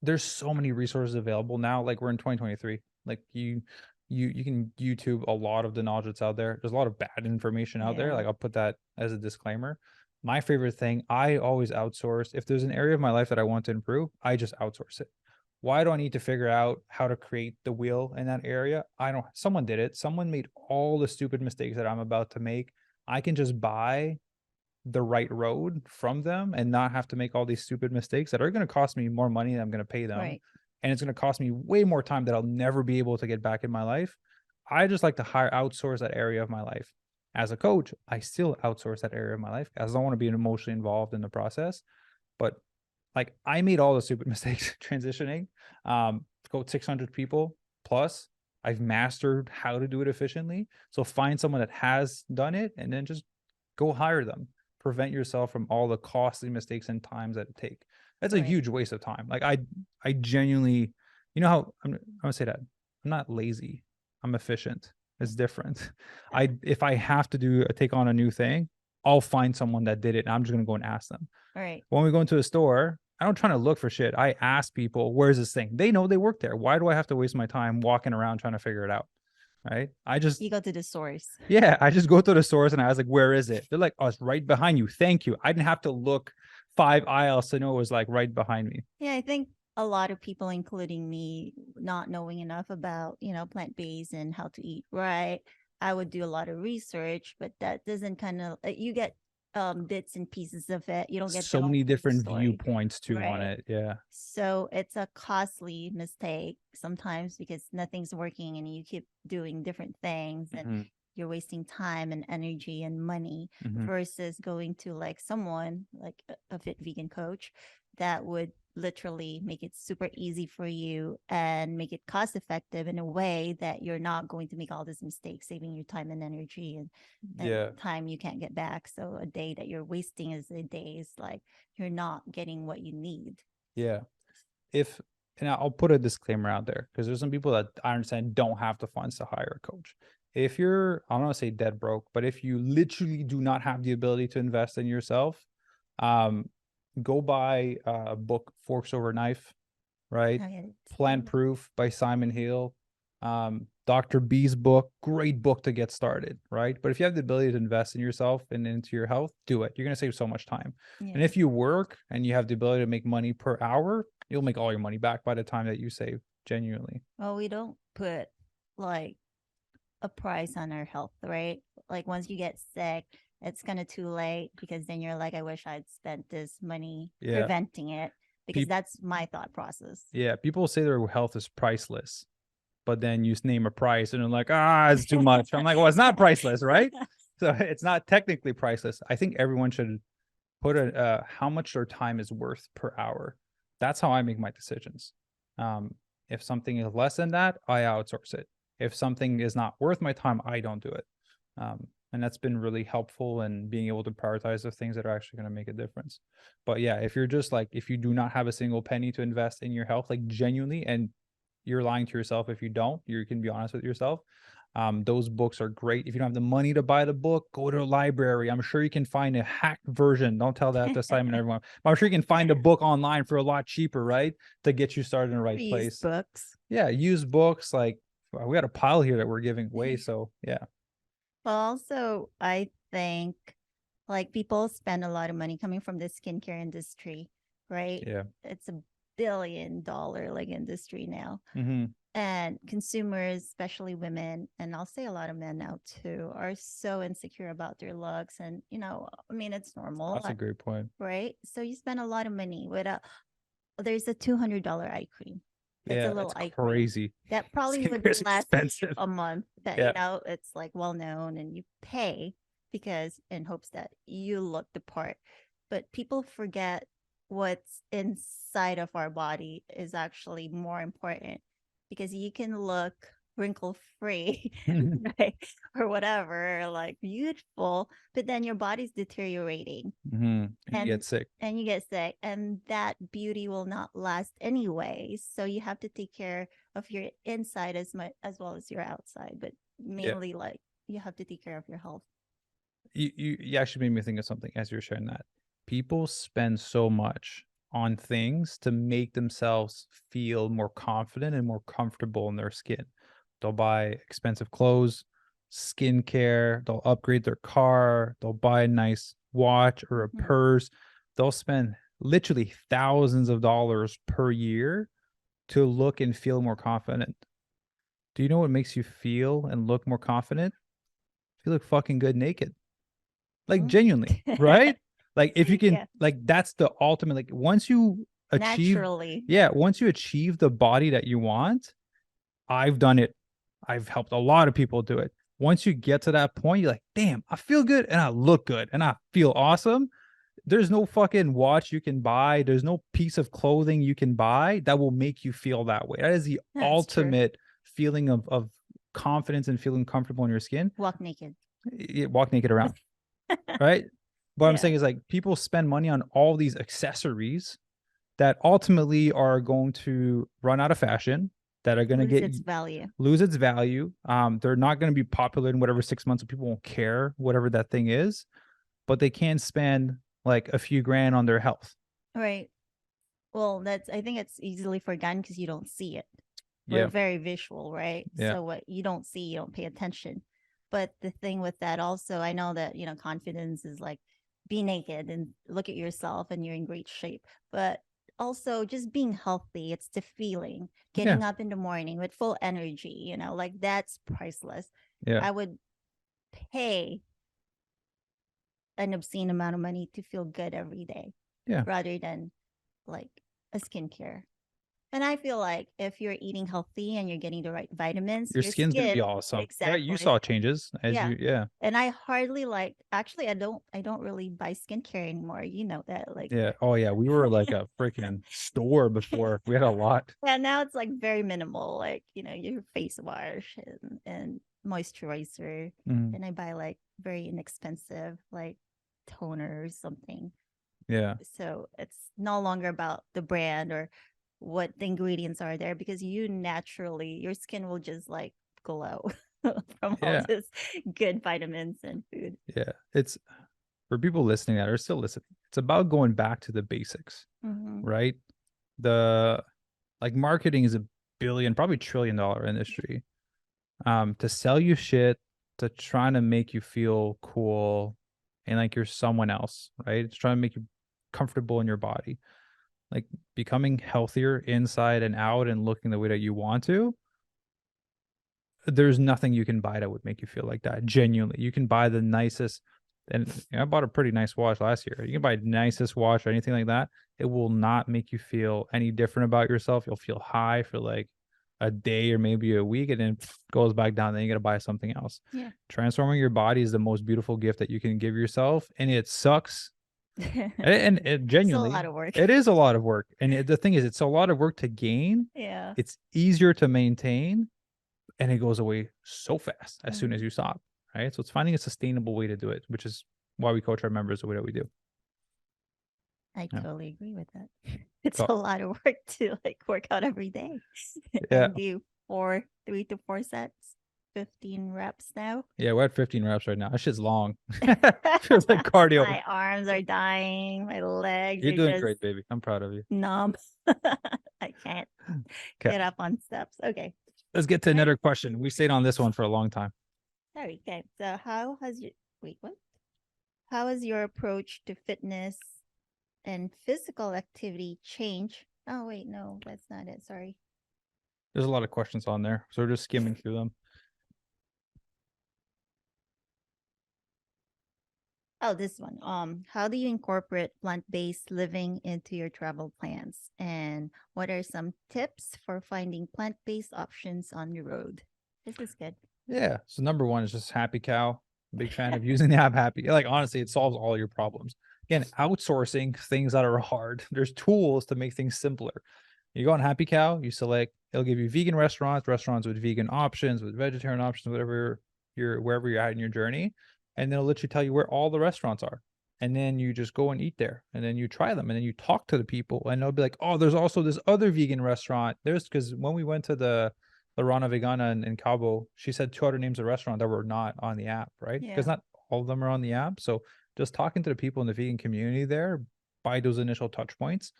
there's so many resources available now. Like we're in 2023. Like you can YouTube a lot of the knowledge that's out there. There's a lot of bad information out there. Yeah. Like I'll put that as a disclaimer. My favorite thing, I always outsource. If there's an area of my life that I want to improve, I just outsource it. Why do I need to figure out how to create the wheel in that area? I don't, someone did it. Someone made all the stupid mistakes that I'm about to make. I can just buy the right road from them and not have to make all these stupid mistakes that are going to cost me more money than I'm going to pay them. Right. And it's going to cost me way more time that I'll never be able to get back in my life. I just like to outsource that area of my life. As a coach, I still outsource that area of my life as I don't want to be emotionally involved in the process. But like I made all the stupid mistakes transitioning. Coach 600 people plus. I've mastered how to do it efficiently. So find someone that has done it and then just go hire them. Prevent yourself from all the costly mistakes and times that it take. That's a Right. huge waste of time. Like I genuinely, you know how I'm gonna say that I'm not lazy. I'm efficient. It's different. If I have to take on a new thing, I'll find someone that did it and I'm just gonna go and ask them. Right. When we go into a store, I don't try to look for shit. I ask people, where's this thing? They know they work there. Why do I have to waste my time walking around trying to figure it out? Right. You go to the source. Yeah, I just go to the stores and I was like, where is it? They're like, oh, it's right behind you. Thank you. I didn't have to look 5 aisles to know it was like right behind me. Yeah, I think a lot of people, including me, not knowing enough about, plant-based and how to eat right. I would do a lot of research, but that doesn't kind of, you get bits and pieces of it. You don't get the So whole many different story. viewpoints too on Right. it. Yeah. So it's a costly mistake sometimes because nothing's working and you keep doing different things and Mhm. you're wasting time and energy and money Mhm. versus going to like someone like a fit vegan coach that would literally make it super easy for you and make it cost effective in a way that you're not going to make all these mistakes, saving your time and energy and Yeah. time you can't get back. So a day that you're wasting is a day is like you're not getting what you need. Yeah. And I'll put a disclaimer out there because there's some people that I understand don't have the funds to hire a coach. If you're, I don't want to say dead broke, but if you literally do not have the ability to invest in yourself, go buy a book, Forks Over Knife, right? Plant Proof by Simon Hill. Dr. B's book, great book to get started, right? But if you have the ability to invest in yourself and into your health, do it. You're going to save so much time. Yeah. And if you work and you have the ability to make money per hour, you'll make all your money back by the time that you save, genuinely. Well, we don't put like a price on our health, right? Like once you get sick, it's kind of too late because then you're like, I wish I'd spent this money preventing it, because that's my thought process. Yeah, people say their health is priceless, but then you name a price and they're like, it's too much. I'm like, well, it's not priceless, right? So it's not technically priceless. I think everyone should put how much their time is worth per hour. That's how I make my decisions. If something is less than that, I outsource it. If something is not worth my time, I don't do it. And that's been really helpful in being able to prioritize the things that are actually going to make a difference. But yeah, if you're just like, if you do not have a single penny to invest in your health, like genuinely, and you're lying to yourself if you don't, you can be honest with yourself. Those books are great. If you don't have the money to buy the book, go to a library. I'm sure you can find a hacked version. Don't tell that to Simon, everyone. But I'm sure you can find a book online for a lot cheaper, right? To get you started in the right place. Books. Yeah, used books. Like we got a pile here that we're giving away. So yeah. Well, also, I think like people spend a lot of money coming from the skincare industry, right? Yeah. It's $1 billion like industry now. Mm-hmm. And consumers, especially women, and I'll say a lot of men now too, are so insecure about their looks. And, I mean, it's normal, That's a great point. right? So you spend a lot of money with there's a $200 eye cream. It's a Yeah, little it's eye cream crazy. that probably would Skincare's last you expensive. a month. That Yeah. it's like well known, and you pay because in hopes that you look the part. But people forget what's inside of our body is actually more important, because you can look wrinkle free, right, or whatever, like beautiful, but then your body's deteriorating, And you and get sick. you get sick, and that beauty will not last anyway. So you have to take care of your inside as much as well as your outside, but Yeah. mainly like you have to take care of your health. You actually made me think of something as you're sharing that. People spend so much on things to make themselves feel more confident and more comfortable in their skin. They'll buy expensive clothes, skincare, they'll upgrade their car, they'll buy a nice watch or a Mhm. purse. They'll spend literally thousands of dollars per year to look and feel more confident. Do you know what makes you feel and look more confident? You look fucking good naked. Like, Mm. genuinely, right? Like, if you can Yeah, like, that's the ultimate, like, once you achieve naturally. yeah, once you achieve the body that you want, I've done it. I've helped a lot of people do it. Once you get to that point, you're like, "Damn, I feel good and I look good and I feel awesome." There's no fucking watch you can buy, there's no piece of clothing you can buy that will make you feel that way. That is the That's true. ultimate feeling of confidence and feeling comfortable in your skin. Walk naked. Walk naked around. Right? What I'm Yeah. saying is, like, people spend money on all these accessories that ultimately are going to run out of fashion, that are going to Lose get its value. lose its value. They're not going to be popular in whatever 6 months, and people won't care whatever that thing is, but they can spend like a few grand on their health. Right. Well, I think it's easily forgotten because you don't see it. We're Yeah, very visual, right? yeah, So what you don't see, you don't pay attention. But the thing with that also, I know that, confidence is like be naked and look at yourself and you're in great shape. But also just being healthy, it's the feeling, yeah, getting up in the morning with full energy, like that's priceless. yeah, I would pay an obscene amount of money to feel good every day yeah. rather than like a skincare. And I feel like if you're eating healthy and you're getting the right vitamins, Your your skin's gonna be skin, awesome. Yeah, you exactly. saw changes as Yeah. you yeah. And I hardly like, actually, I don't really buy skincare anymore. You know that. Like, Yeah. Oh yeah, we were like a freaking store before. We had a lot. yeah, now it's like very minimal. Like, your face wash and moisturizer. Mhm. And I buy like very inexpensive, like toner or something. Yeah. So it's no longer about the brand or what the ingredients are there, because your skin will just like glow from all Yeah. this good vitamins and food. Yeah. It's for people listening that are still listening. It's about going back to the basics, Mm-hmm. right? The like marketing is a billion, probably $1 trillion industry. To sell you shit, to trying to make you feel cool and like you're someone else, right? It's trying to make you comfortable in your body. Like becoming healthier inside and out and looking the way that you want to, there's nothing you can buy that would make you feel like that. Genuinely, you can buy the nicest, and I bought a pretty nice watch last year. You can buy nicest watch or anything like that. It will not make you feel any different about yourself. You'll feel high for like a day or maybe a week, and then goes back down. Then you got to buy something else. Yeah. Transforming your body is the most beautiful gift that you can give yourself, and it sucks. And it It's a lot genuinely, of work. it is a lot of work. And the thing is, it's a lot of work to gain. Yeah. It's easier to maintain, and it goes away so fast as soon Mhm. as you stop. Right. So it's finding a sustainable way to do it, which is why we coach our members the way that we do. I Yeah. totally agree with that. It's So, a lot of work to like work out every day yeah. and do 3 to 4 sets, 15 reps now. Yeah. We're at 15 reps right now. That shit's long. Feels like cardio. My arms are dying. My legs You're are doing just great, baby. I'm proud of you. numb. I can't Okay. get up on steps. Okay. Let's get to All right. another question. We stayed on this one for a long time. Sorry. Okay. So wait, what? How has your approach to fitness and physical activity changed? Oh, wait, no, that's not it. Sorry. There's a lot of questions on there, so we're just skimming through them. Oh, this one. How do you incorporate plant-based living into your travel plans? And what are some tips for finding plant-based options on the road? This is good. Yeah. So number one is just Happy Cow. Big fan of using the app Happy. Like honestly, it solves all your problems. Again, outsourcing things that are hard. There's tools to make things simpler. You go on Happy Cow, you select, it'll give you vegan restaurants, restaurants with vegan options, with vegetarian options, whatever you're wherever you're at in your journey. And then it'll literally tell you where all the restaurants are. And then you just go and eat there. And then you try them. And then you talk to the people. And they'll be like, oh, there's also this other vegan restaurant. There's because when we went to the Rana Vegana in Cabo, she said 2 other names of restaurant that were not on the app, right? Because Yeah. not all of them are on the app. So just talking to the people in the vegan community there by those initial touch points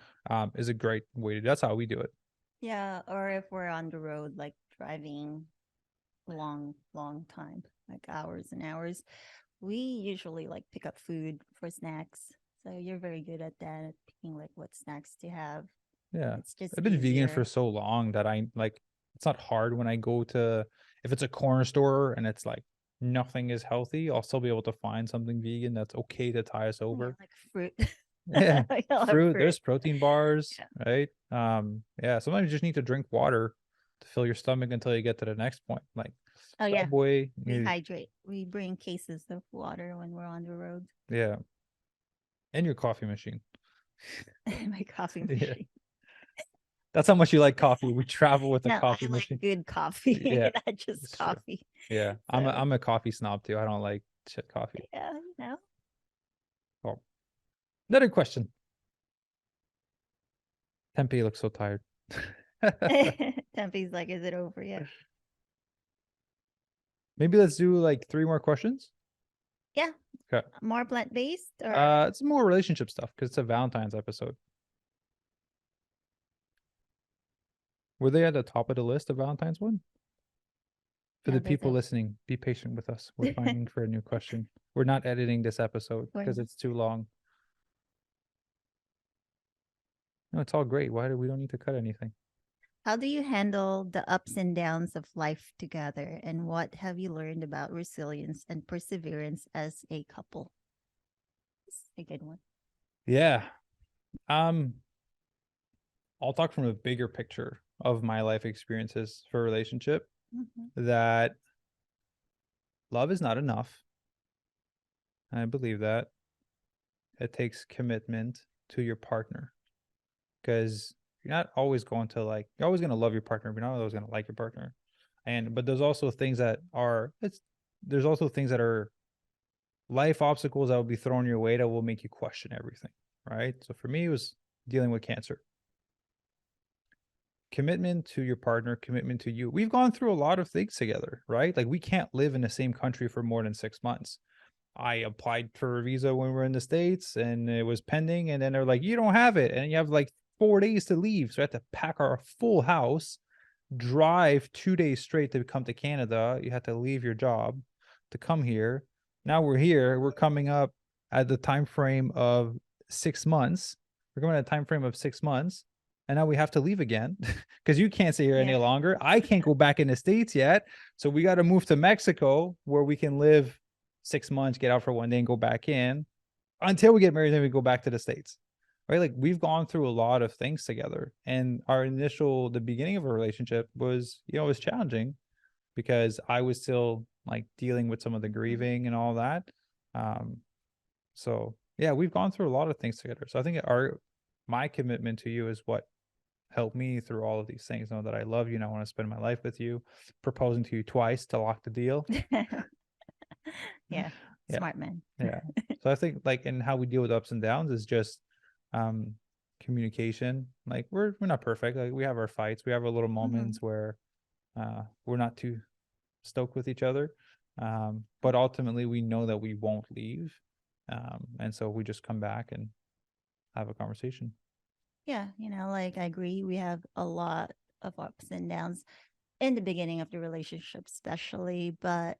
is a great way to do. That's how we do it. Yeah. Or if we're on the road, like driving long time, like hours and hours, we usually like pick up food for snacks. So you're very good at that, at picking like what snacks to have. Yeah. It's just I've been vegan for easier. so long that I like it's not hard when I go to if it's a corner store and it's like nothing is healthy, I'll still be able to find something vegan that's okay to tie us Yeah, over. like fruit. Yeah. We all have Fruit, fruit. there's protein bars, Yeah. right? Yeah, sometimes you just need to drink water to fill your stomach until you get to the next point. Like Oh yeah. Subway, We hydrate. We bring cases of water when we're on the road. yeah, and your coffee machine. My coffee Yeah. machine. That's how much you like coffee. We travel with a No, I coffee like machine. good coffee, Yeah, not just it's true. coffee. Yeah, So I'm a coffee snob too. I don't like shit coffee. yeah, you know. Oh, another question. Tempe looks so tired. Tempe's like, is it over yet? Maybe let's do like 3 more questions. Yeah. Okay. More plant-based or It's more relationship stuff because it's a Valentine's episode. Were they at the top of the list of Valentine's one? For no, the there's people a listening, be patient with us. We're finding for a new question. We're not editing this episode we're because not- it's too long. No, it's all great. Why do we don't need to cut anything? how do you handle the ups and downs of life together? And what have you learned about resilience and perseverance as a couple? It's a good one. Yeah. Um, I'll talk from a bigger picture of my life experiences for a relationship Mhm. that love is not enough. I believe that. It takes commitment to your partner because you're not always going to like you're always going to love your partner, but you're not always going to like your partner. And but there's also things that are there's also things that are life obstacles that will be thrown your way that will make you question everything, right? So for me, it was dealing with cancer. Commitment to your partner, commitment to you. We've gone through a lot of things together, right? Like we can't live in the same country for more than 6 months. I applied for a visa when we were in the States and it was pending. And then they're like, you don't have it. And you have like 4 days to leave. So I had to pack our full house, drive 2 days straight to come to Canada. You had to leave your job to come here. Now we're here. We're coming up at the time frame of 6 months. We're coming at a time frame of 6 months. And now we have to leave again because you can't stay here any Yeah. longer. I can't go back in the States yet. So we got to move to Mexico where we can live 6 months, get out for one day and go back in until we get married. Then we go back to the States, right? Like we've gone through a lot of things together. And the beginning of a relationship was, it was challenging because I was still like dealing with some of the grieving and all that. So yeah, we've gone through a lot of things together. So I think my commitment to you is what helped me through all of these things. Know that I love you and I want to spend my life with you. Proposing to you twice to lock the deal. Yeah. Yeah. Smart man. Yeah. So I think like in how we deal with ups and downs is just communication. Like we're not perfect. Like we have our fights. We have our little moments where we're not too stoked with each other. But ultimately we know that we won't leave. And so we just come back and have a conversation. Yeah, like I agree. We have a lot of ups and downs in the beginning of the relationship, especially. But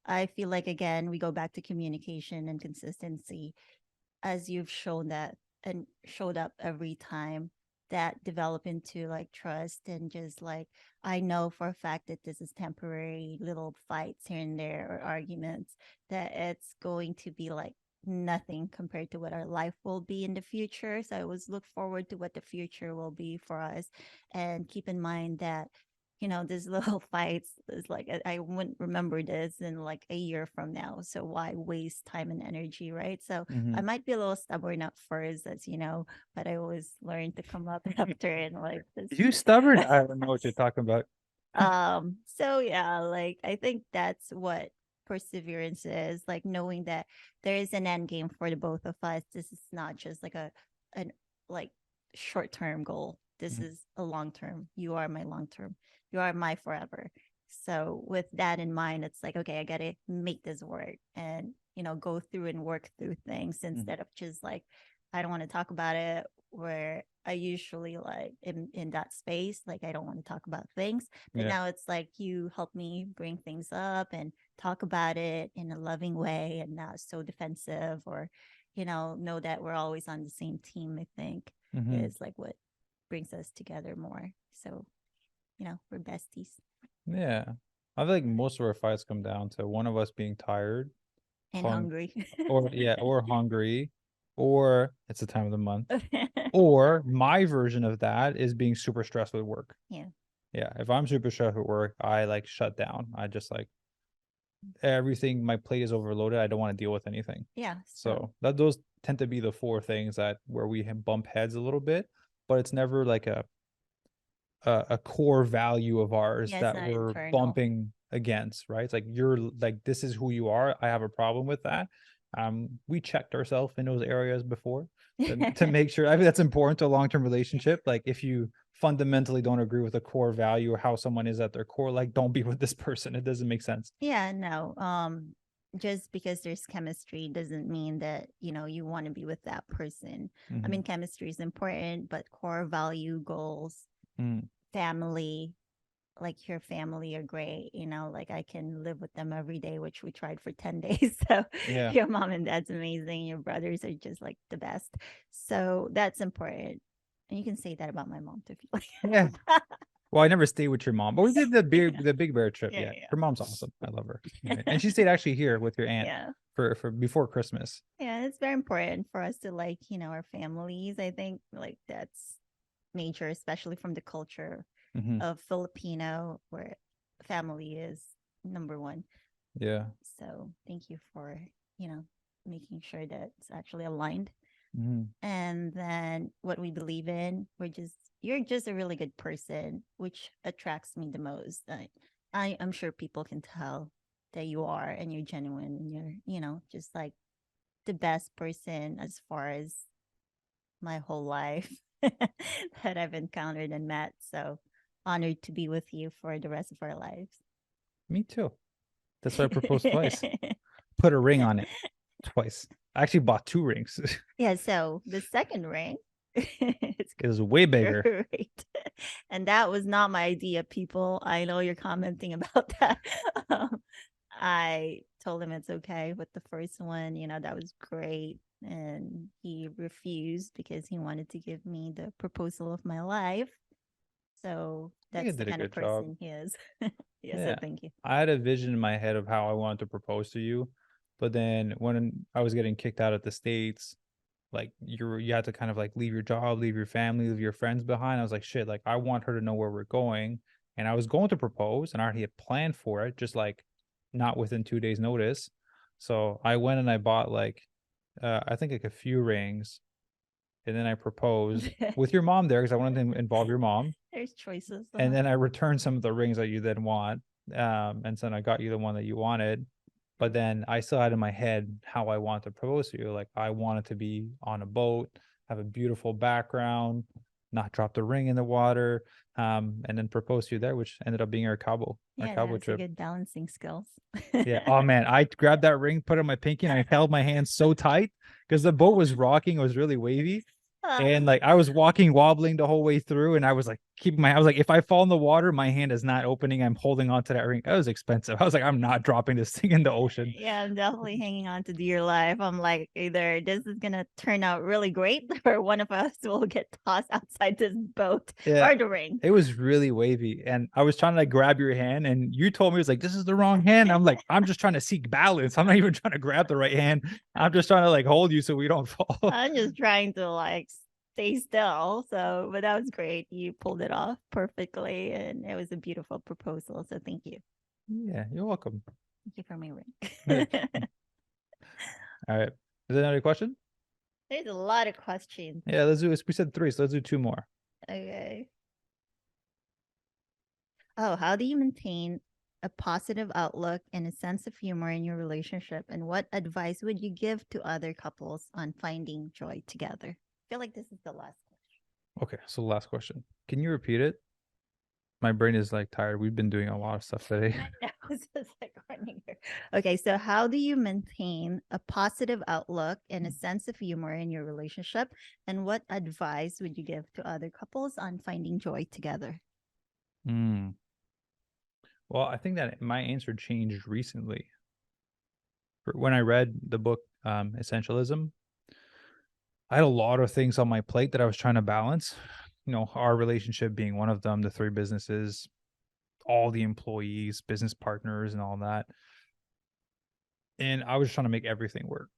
I feel like, again, we go back to communication and consistency as you've shown that and showed up every time. that develop into like trust, and just like I know for a fact that this is temporary, little fights here and there or arguments, that it's going to be like nothing compared to what our life will be in the future. So I always look forward to what the future will be for us, and keep in mind that these little fights is like I wouldn't remember this in like a year from now. So why waste time and energy, right? So I might be a little stubborn at first, as but I always learn to come up after, and like this. You stubborn? I don't know what you're talking about. So yeah, like I think that's what perseverance is, like knowing that there is an end game for the both of us. This is not just like an like short-term goal. This is a long-term. You are my long-term. You are my forever. So with that in mind, it's like, okay, I gotta make this work, and go through and work through things instead of just like, I don't want to talk about it, where I usually like in that space, like I don't want to talk about things. But now it's like you help me bring things up and talk about it in a loving way, and not so defensive, or know that we're always on the same team, I think is like what brings us together more. So, we're besties. Yeah. I feel like most of our fights come down to one of us being tired and hungry. or hungry, or it's the time of the month. Or my version of that is being super stressed with work. Yeah. Yeah. If I'm super stressed with work, I like shut down. I just like everything, my plate is overloaded. I don't want to deal with anything. Yeah. So those tend to be the four things that where we bump heads a little bit, but it's never like a core value of ours that we're bumping against, right? It's like, you're like, this is who you are. I have a problem with that. We checked ourselves in those areas before to make sure. I think that's important to a long-term relationship. Like, if you fundamentally don't agree with a core value or how someone is at their core, like, don't be with this person. It doesn't make sense. Yeah, no. Just because there's chemistry doesn't mean that you want to be with that person. I mean, chemistry is important, but core value, goals, family, like your family are great. Like I can live with them every day, which we tried for 10 days. So your mom and dad's amazing. Your brothers are just like the best. So that's important. And you can say that about my mom too, if you like. Yeah. Well, I never stayed with your mom, but we did the Big Bear trip. Yeah. Her mom's awesome. I love her. And she stayed actually here with your aunt for before Christmas. Yeah, it's very important for us to like, our families. I think like that's major, especially from the culture of Filipino, where family is number one. Yeah. So thank you for, making sure that it's actually aligned. And then what we believe in, you're just a really good person, which attracts me the most. I'm sure people can tell that you are, and you're genuine, and you're, just like the best person as far as my whole life that I've encountered and met. So honored to be with you for the rest of our lives. Me too. That's why I proposed twice. Put a ring on it twice. I actually bought 2 rings. Yeah, so the second ring is way bigger. Great. And that was not my idea, people. I know you're commenting about that. I told him it's okay with the first one. That was great. And he refused because he wanted to give me the proposal of my life. So that's the kind of person he is. So thank you. I had a vision in my head of how I wanted to propose to you. But then when I was getting kicked out of the States, like you had to kind of like leave your job, leave your family, leave your friends behind. I was like, shit, like I want her to know where we're going. And I was going to propose, and I already had planned for it, just like not within 2 days notice. So I went and I bought like, I think like a few rings, and then I proposed with your mom there because I wanted to involve your mom. There's choices. And then I returned some of the rings that you didn't want. And then I got you the one that you wanted. But then I still had in my head how I want to propose to you. Like, I wanted to be on a boat, have a beautiful background, not drop the ring in the water, and then propose to you there, which ended up being our cabo trip. Good balancing skills. Yeah. Oh man, I grabbed that ring, put it on my pinky, and I held my hand so tight because the boat was rocking. It was really wavy. And like I was wobbling the whole way through, and I was like keeping my, I was like, if I fall in the water, my hand is not opening. I'm holding on to that ring. That was expensive. I was like, I'm not dropping this thing in the ocean. Yeah, I'm definitely hanging on to dear life. I'm like, either this is gonna turn out really great, or one of us will get tossed outside this boat or the ring. It was really wavy, and I was trying to like grab your hand, and you told me it was like, this is the wrong hand. I'm like, I'm just trying to seek balance. I'm not even trying to grab the right hand. I'm just trying to like hold you so we don't fall. I'm just trying to like stay still. So, but that was great. You pulled it off perfectly, and it was a beautiful proposal. So, thank you. Yeah, you're welcome. Thank you for my ring. All right. Is there another question? There's a lot of questions. Yeah, let's do. We said 3, so let's do 2 more. Okay. Oh, how do you maintain a positive outlook and a sense of humor in your relationship? And what advice would you give to other couples on finding joy together? I feel like this is the last question. Okay, so last question. Can you repeat it? My brain is like tired. We've been doing a lot of stuff today. I know, it's just like running here. Okay, so how do you maintain a positive outlook and a sense of humor in your relationship? And what advice would you give to other couples on finding joy together? Well, I think that my answer changed recently. When I read the book Essentialism, I had a lot of things on my plate that I was trying to balance. You know, our relationship being one of them, the 3 businesses, all the employees, business partners, and all that. And I was trying to make everything work.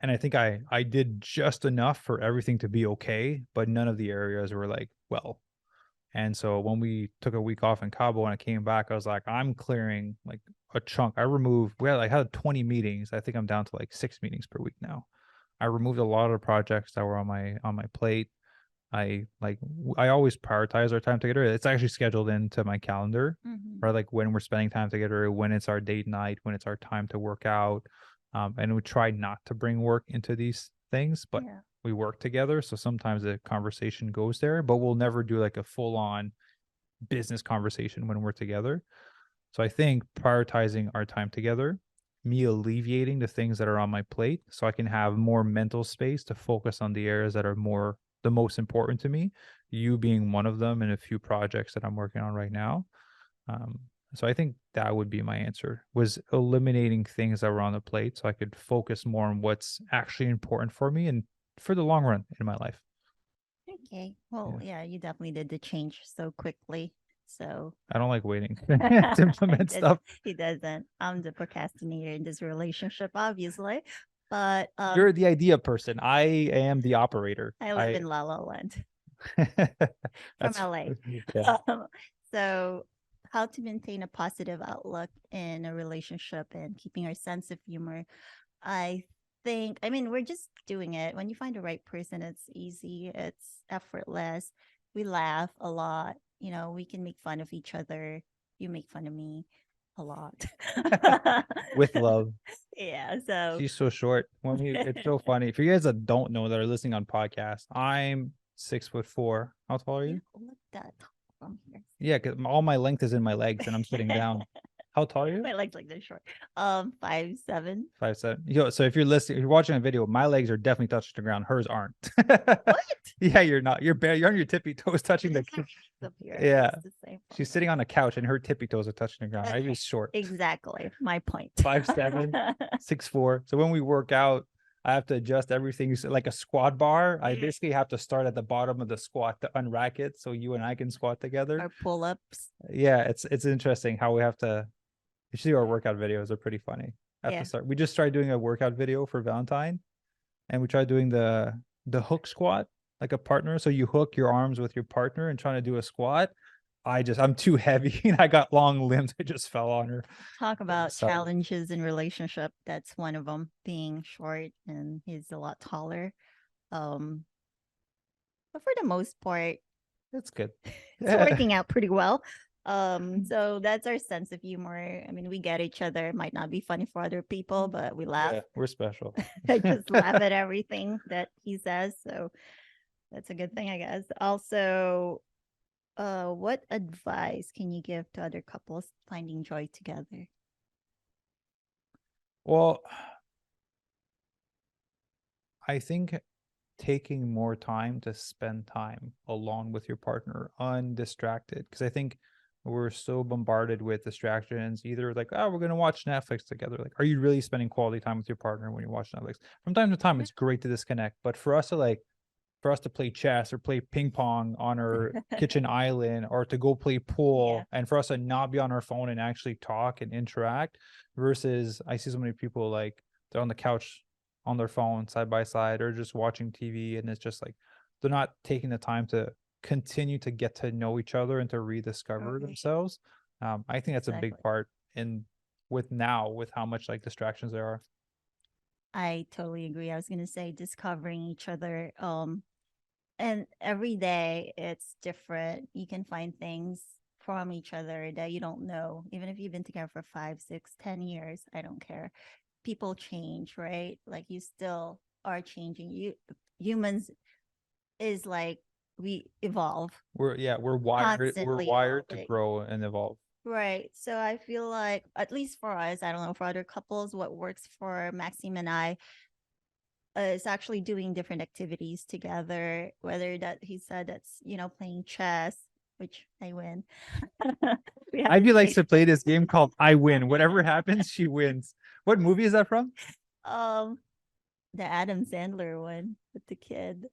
And I think I did just enough for everything to be okay, but none of the areas were like, well. And so when we took a week off in Cabo and I came back, I was like, I'm clearing like a chunk. I had 20 meetings. I think I'm down to like 6 meetings per week now. I removed a lot of projects that were on my plate. I always prioritize our time together. It's actually scheduled into my calendar, or like when we're spending time together, when it's our date night, when it's our time to work out. And we try not to bring work into these things, but we work together. So sometimes the conversation goes there, but we'll never do like a full on business conversation when we're together. So I think prioritizing our time together, me alleviating the things that are on my plate so I can have more mental space to focus on the areas that are the most important to me, you being one of them, and a few projects that I'm working on right now. So I think that would be my answer, was eliminating things that were on the plate so I could focus more on what's actually important for me and for the long run in my life. Okay. Well, yeah, you definitely did the change so quickly. So I don't like waiting to implement stuff. He doesn't. I'm the procrastinator in this relationship, obviously. But You're the idea person. I am the operator. I live in La La Land from LA. Yeah. So how to maintain a positive outlook in a relationship and keeping our sense of humor. I mean, we're just doing it. When you find the right person, it's easy, it's effortless. We laugh a lot. You know, we can make fun of each other. You make fun of me a lot. With love. Yeah. So She's so short. It's so funny. For you guys that don't know that are listening on podcasts, I'm 6'4". How tall are you? Look that from here. Yeah, because all my length is in my legs and I'm sitting down. How tall are you? My legs like this short. 5'7". 5'7". Yo, so if you're watching a video, my legs are definitely touching the ground. Hers aren't. What? Yeah, you're not. You're on your tippy toes touching the. Yeah. She's sitting on a couch and her tippy toes are touching the ground. I'm just short. Exactly. My point. 5'7", 6'4". So when we work out, I have to adjust everything. So like a squat bar, I basically have to start at the bottom of the squat to unrack it so you and I can squat together. Or pull-ups. Yeah, it's interesting how we have to. You see, our workout videos are pretty funny. We just tried doing a workout video for Valentine, and we tried doing the hook squat like a partner. So you hook your arms with your partner and trying to do a squat. I'm too heavy and I got long limbs. I just fell on her. Talk about challenges in relationship. That's one of them, being short, and he's a lot taller. But for the most part, that's good. It's working out pretty well. So that's our sense of humor. I mean, we get each other. It might not be funny for other people, but we laugh. Yeah, we're special. I just laugh at everything that he says. So that's a good thing, I guess. Also, what advice can you give to other couples finding joy together? Well, I think taking more time to spend time alone with your partner, undistracted. Because I think we're so bombarded with distractions, either like, oh, we're going to watch Netflix together. Like, are you really spending quality time with your partner when you watch Netflix? From time to time, it's great to disconnect. But for us to play chess or play ping pong on our kitchen island, or to go play pool, and for us to not be on our phone and actually talk and interact, versus I see so many people like they're on the couch on their phone side by side or just watching TV, and it's just like they're not taking the time to continue to get to know each other and to rediscover themselves. I think that's a big part in with how much like distractions there are. I totally agree. I was going to say discovering each other. And every day it's different. You can find things from each other that you don't know, even if you've been together for 5, 6, 10 years. I don't care. People change, right? Like you still are changing. Humans is like we evolve. We're wired to grow and evolve. Right. So I feel like, at least for us, I don't know, for other couples, what works for Maxime and I is actually doing different activities together, whether that he said that's, playing chess, which I win. Ivy likes to play this game called I Win. Whatever happens, she wins. What movie is that from? The Adam Sandler one with the kid.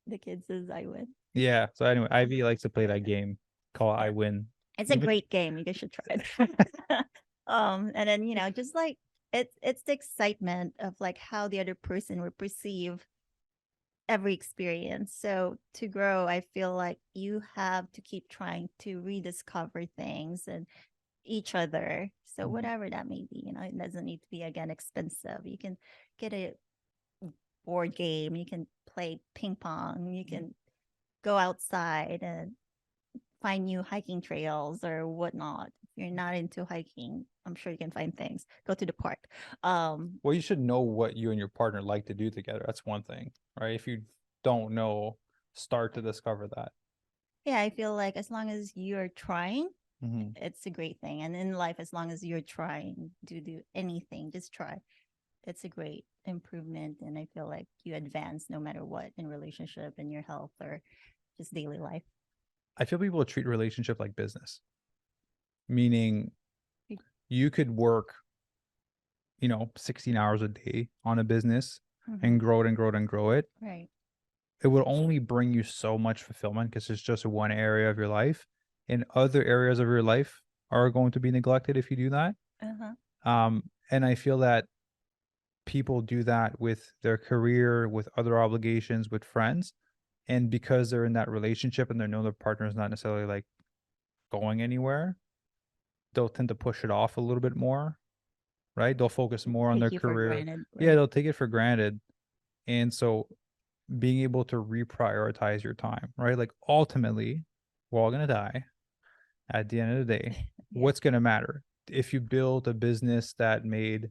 The kid says I win. Yeah. So anyway, Ivy likes to play that game called I Win. It's a great game. You guys should try it. And then, just like it's the excitement of like how the other person would perceive every experience. So to grow, I feel like you have to keep trying to rediscover things and each other. So whatever that may be, it doesn't need to be, again, expensive. You can get a board game, you can play ping pong, you can go outside and find new hiking trails or whatnot. If you're not into hiking, I'm sure you can find things. Go to the park. Well, you should know what you and your partner like to do together. That's one thing, right? If you don't know, start to discover that. Yeah, I feel like as long as you're trying, it's a great thing. And in life, as long as you're trying to do anything, just try. It's a great improvement. And I feel like you advance no matter what in relationship, in your health, or just daily life. I feel people treat relationship like business, meaning you could work, 16 hours a day on a business and grow it and grow it and grow it. Right. It would only bring you so much fulfillment because it's just one area of your life, and other areas of your life are going to be neglected if you do that. And I feel that people do that with their career, with other obligations, with friends. And because they're in that relationship and they know their partner is not necessarily like going anywhere, they'll tend to push it off a little bit more, right? They'll focus more on their career. Granted, right? Yeah, they'll take it for granted. And so being able to reprioritize your time, right? Like ultimately, we're all going to die at the end of the day. What's going to matter? If you build a business that made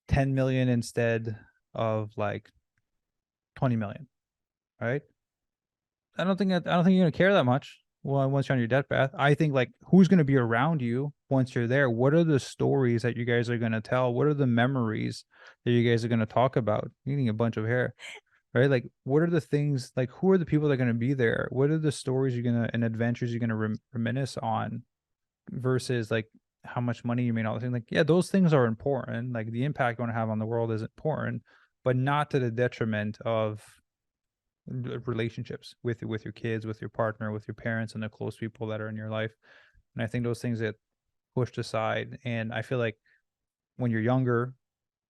10 million instead of like 20 million, right? I don't think you're going to care that much once you're on your death path. I think like who's going to be around you once you're there? What are the stories that you guys are going to tell? What are the memories that you guys are going to talk about? Eating a bunch of hair, right? Like what are the things, like who are the people that are going to be there? What are the stories you're going to and adventures you're going to reminisce on versus like how much money you made, all the things? Like, yeah, those things are important. Like the impact you want to have on the world is important, but not to the detriment of relationships with your kids, with your partner, with your parents, and the close people that are in your life. And I think those things get pushed aside. And I feel like when you're younger,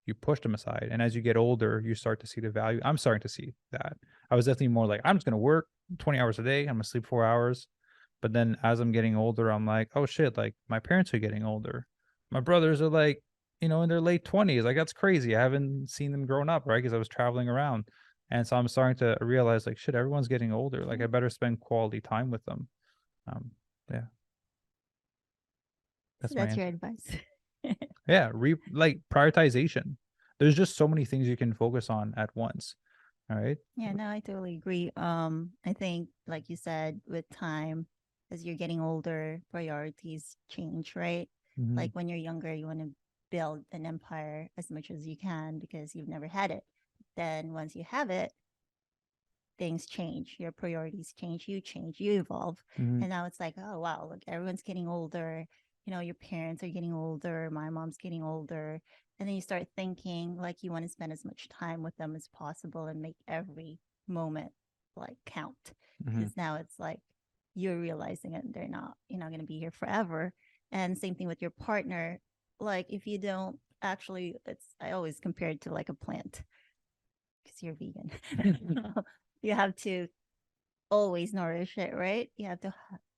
you push them aside, and as you get older, you start to see the value. I'm starting to see that. I was definitely more like, I'm just going to work 20 hours a day, I'm going to sleep 4 hours. But then as I'm getting older, I'm like, oh shit, like my parents are getting older, my brothers are like, in their late 20s. Like that's crazy. I haven't seen them growing up, right? Because I was traveling around. And so I'm starting to realize like, shit, everyone's getting older. Like I better spend quality time with them. Yeah. That's your advice. Yeah. Like prioritization. There's just so many things you can focus on at once. All right. Yeah, no, I totally agree. I think like you said, with time, as you're getting older, priorities change, right? Like when you're younger, you want to build an empire as much as you can because you've never had it. Then once you have it, things change, your priorities change, you evolve. Mhm. And now it's like, oh wow, look, everyone's getting older. Your parents are getting older, my mom's getting older. And then you start thinking like you want to spend as much time with them as possible and make every moment like count. Mhm. Because now it's like you're realizing it, you're not going to be here forever. And same thing with your partner. Like if you don't actually, I always compare it to like a plant because you're vegan. You have to always nourish it, right? You have to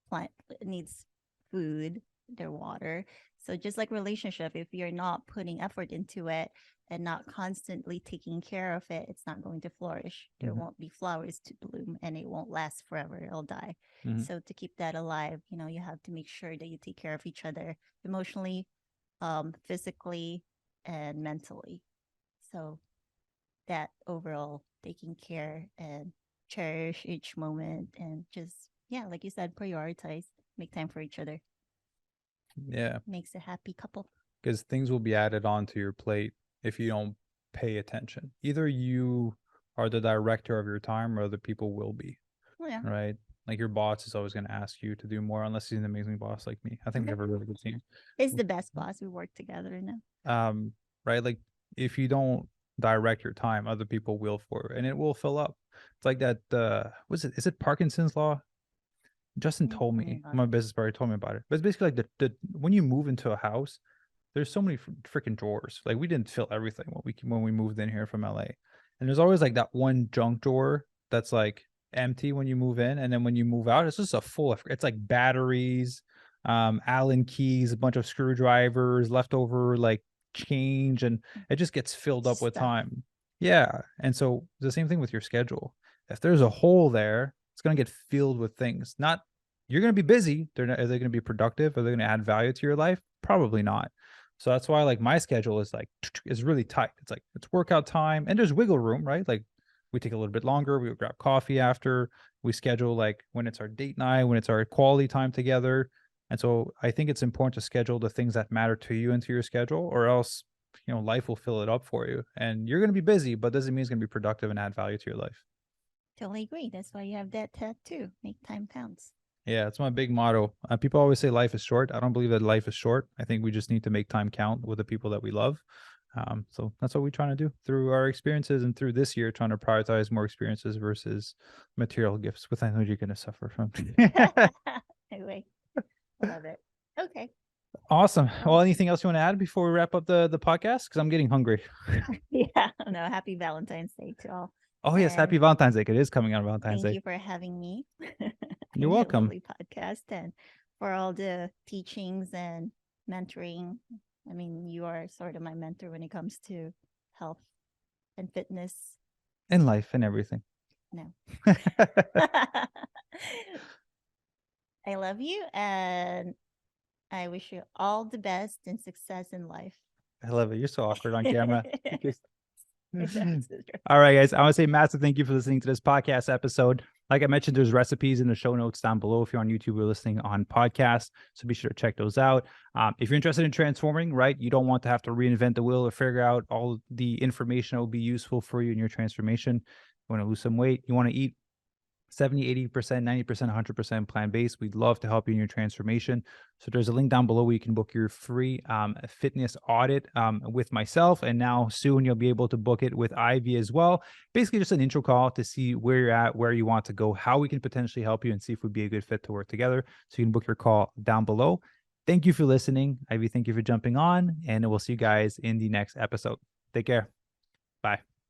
plant, it needs food, their water. So just like relationship, if you're not putting effort into it and not constantly taking care of it, it's not going to flourish. There won't be flowers to bloom and it won't last forever. It'll die. So to keep that alive, you have to make sure that you take care of each other emotionally, physically, and mentally. So that overall taking care and cherish each moment and just, yeah, like you said, prioritize, make time for each other. Yeah. Makes a happy couple. Because things will be added onto your plate if you don't pay attention. Either you are the director of your time or other people will be. Yeah. Right? Like your boss is always going to ask you to do more unless he's an amazing boss like me. I think we have a really good team. He's the best boss. We work together now. Right? Like if you don't direct your time, other people will for it and it will fill up. It's like that is it Parkinson's law? Justin told me, my business partner told me about it. But it's basically like the when you move into a house, there's so many freaking drawers. Like we didn't fill everything when we moved in here from LA. And there's always like that one junk drawer that's like empty when you move in, and then when you move out, it's just a full. It's like batteries, Allen keys, a bunch of screwdrivers, leftover like change, and it just gets filled up with time. Yeah, and so the same thing with your schedule. If there's a hole there, it's gonna get filled with things. Not you're gonna be busy. Are they gonna be productive? Are they gonna add value to your life? Probably not. So that's why like my schedule is like is really tight. It's like it's workout time and there's wiggle room, right? Like we take a little bit longer, we grab coffee after, we schedule like when it's our date night, when it's our quality time together. And so I think it's important to schedule the things that matter to you into your schedule, or else life will fill it up for you. And you're going to be busy, but doesn't mean it's going to be productive and add value to your life. Totally agree. That's why you have that tattoo. Make time counts. Yeah, it's my big motto. People always say life is short. I don't believe that life is short. I think we just need to make time count with the people that we love. So that's what we're trying to do through our experiences and through this year, trying to prioritize more experiences versus material gifts, which I know you're going to suffer from. Anyway, love it. Okay. Awesome. Well, anything else you want to add before we wrap up the podcast? Because I'm getting hungry. Yeah. No, happy Valentine's Day to all. Oh, yes. Happy Valentine's Day. It is coming on Valentine's Day. Thank you for having me. You're welcome. Lovely podcast and for all the teachings and mentoring. I mean, you are sort of my mentor when it comes to health and fitness. And life and everything. No. I love you and I wish you all the best and success in life. I love it. You're so awkward on camera. All right, guys. I want to say massive thank you for listening to this podcast episode. Like I mentioned, there's recipes in the show notes down below if you're on YouTube or listening on podcast. So be sure to check those out. If you're interested in transforming, right, you don't want to have to reinvent the wheel or figure out all the information that will be useful for you in your transformation. You want to lose some weight. You want to eat 70, 80%, 90%, 100% plant-based. We'd love to help you in your transformation. So there's a link down below where you can book your free fitness audit with myself. And now soon you'll be able to book it with Ivy as well. Basically just an intro call to see where you're at, where you want to go, how we can potentially help you and see if we'd be a good fit to work together. So you can book your call down below. Thank you for listening. Ivy, thank you for jumping on, and we'll see you guys in the next episode. Take care. Bye.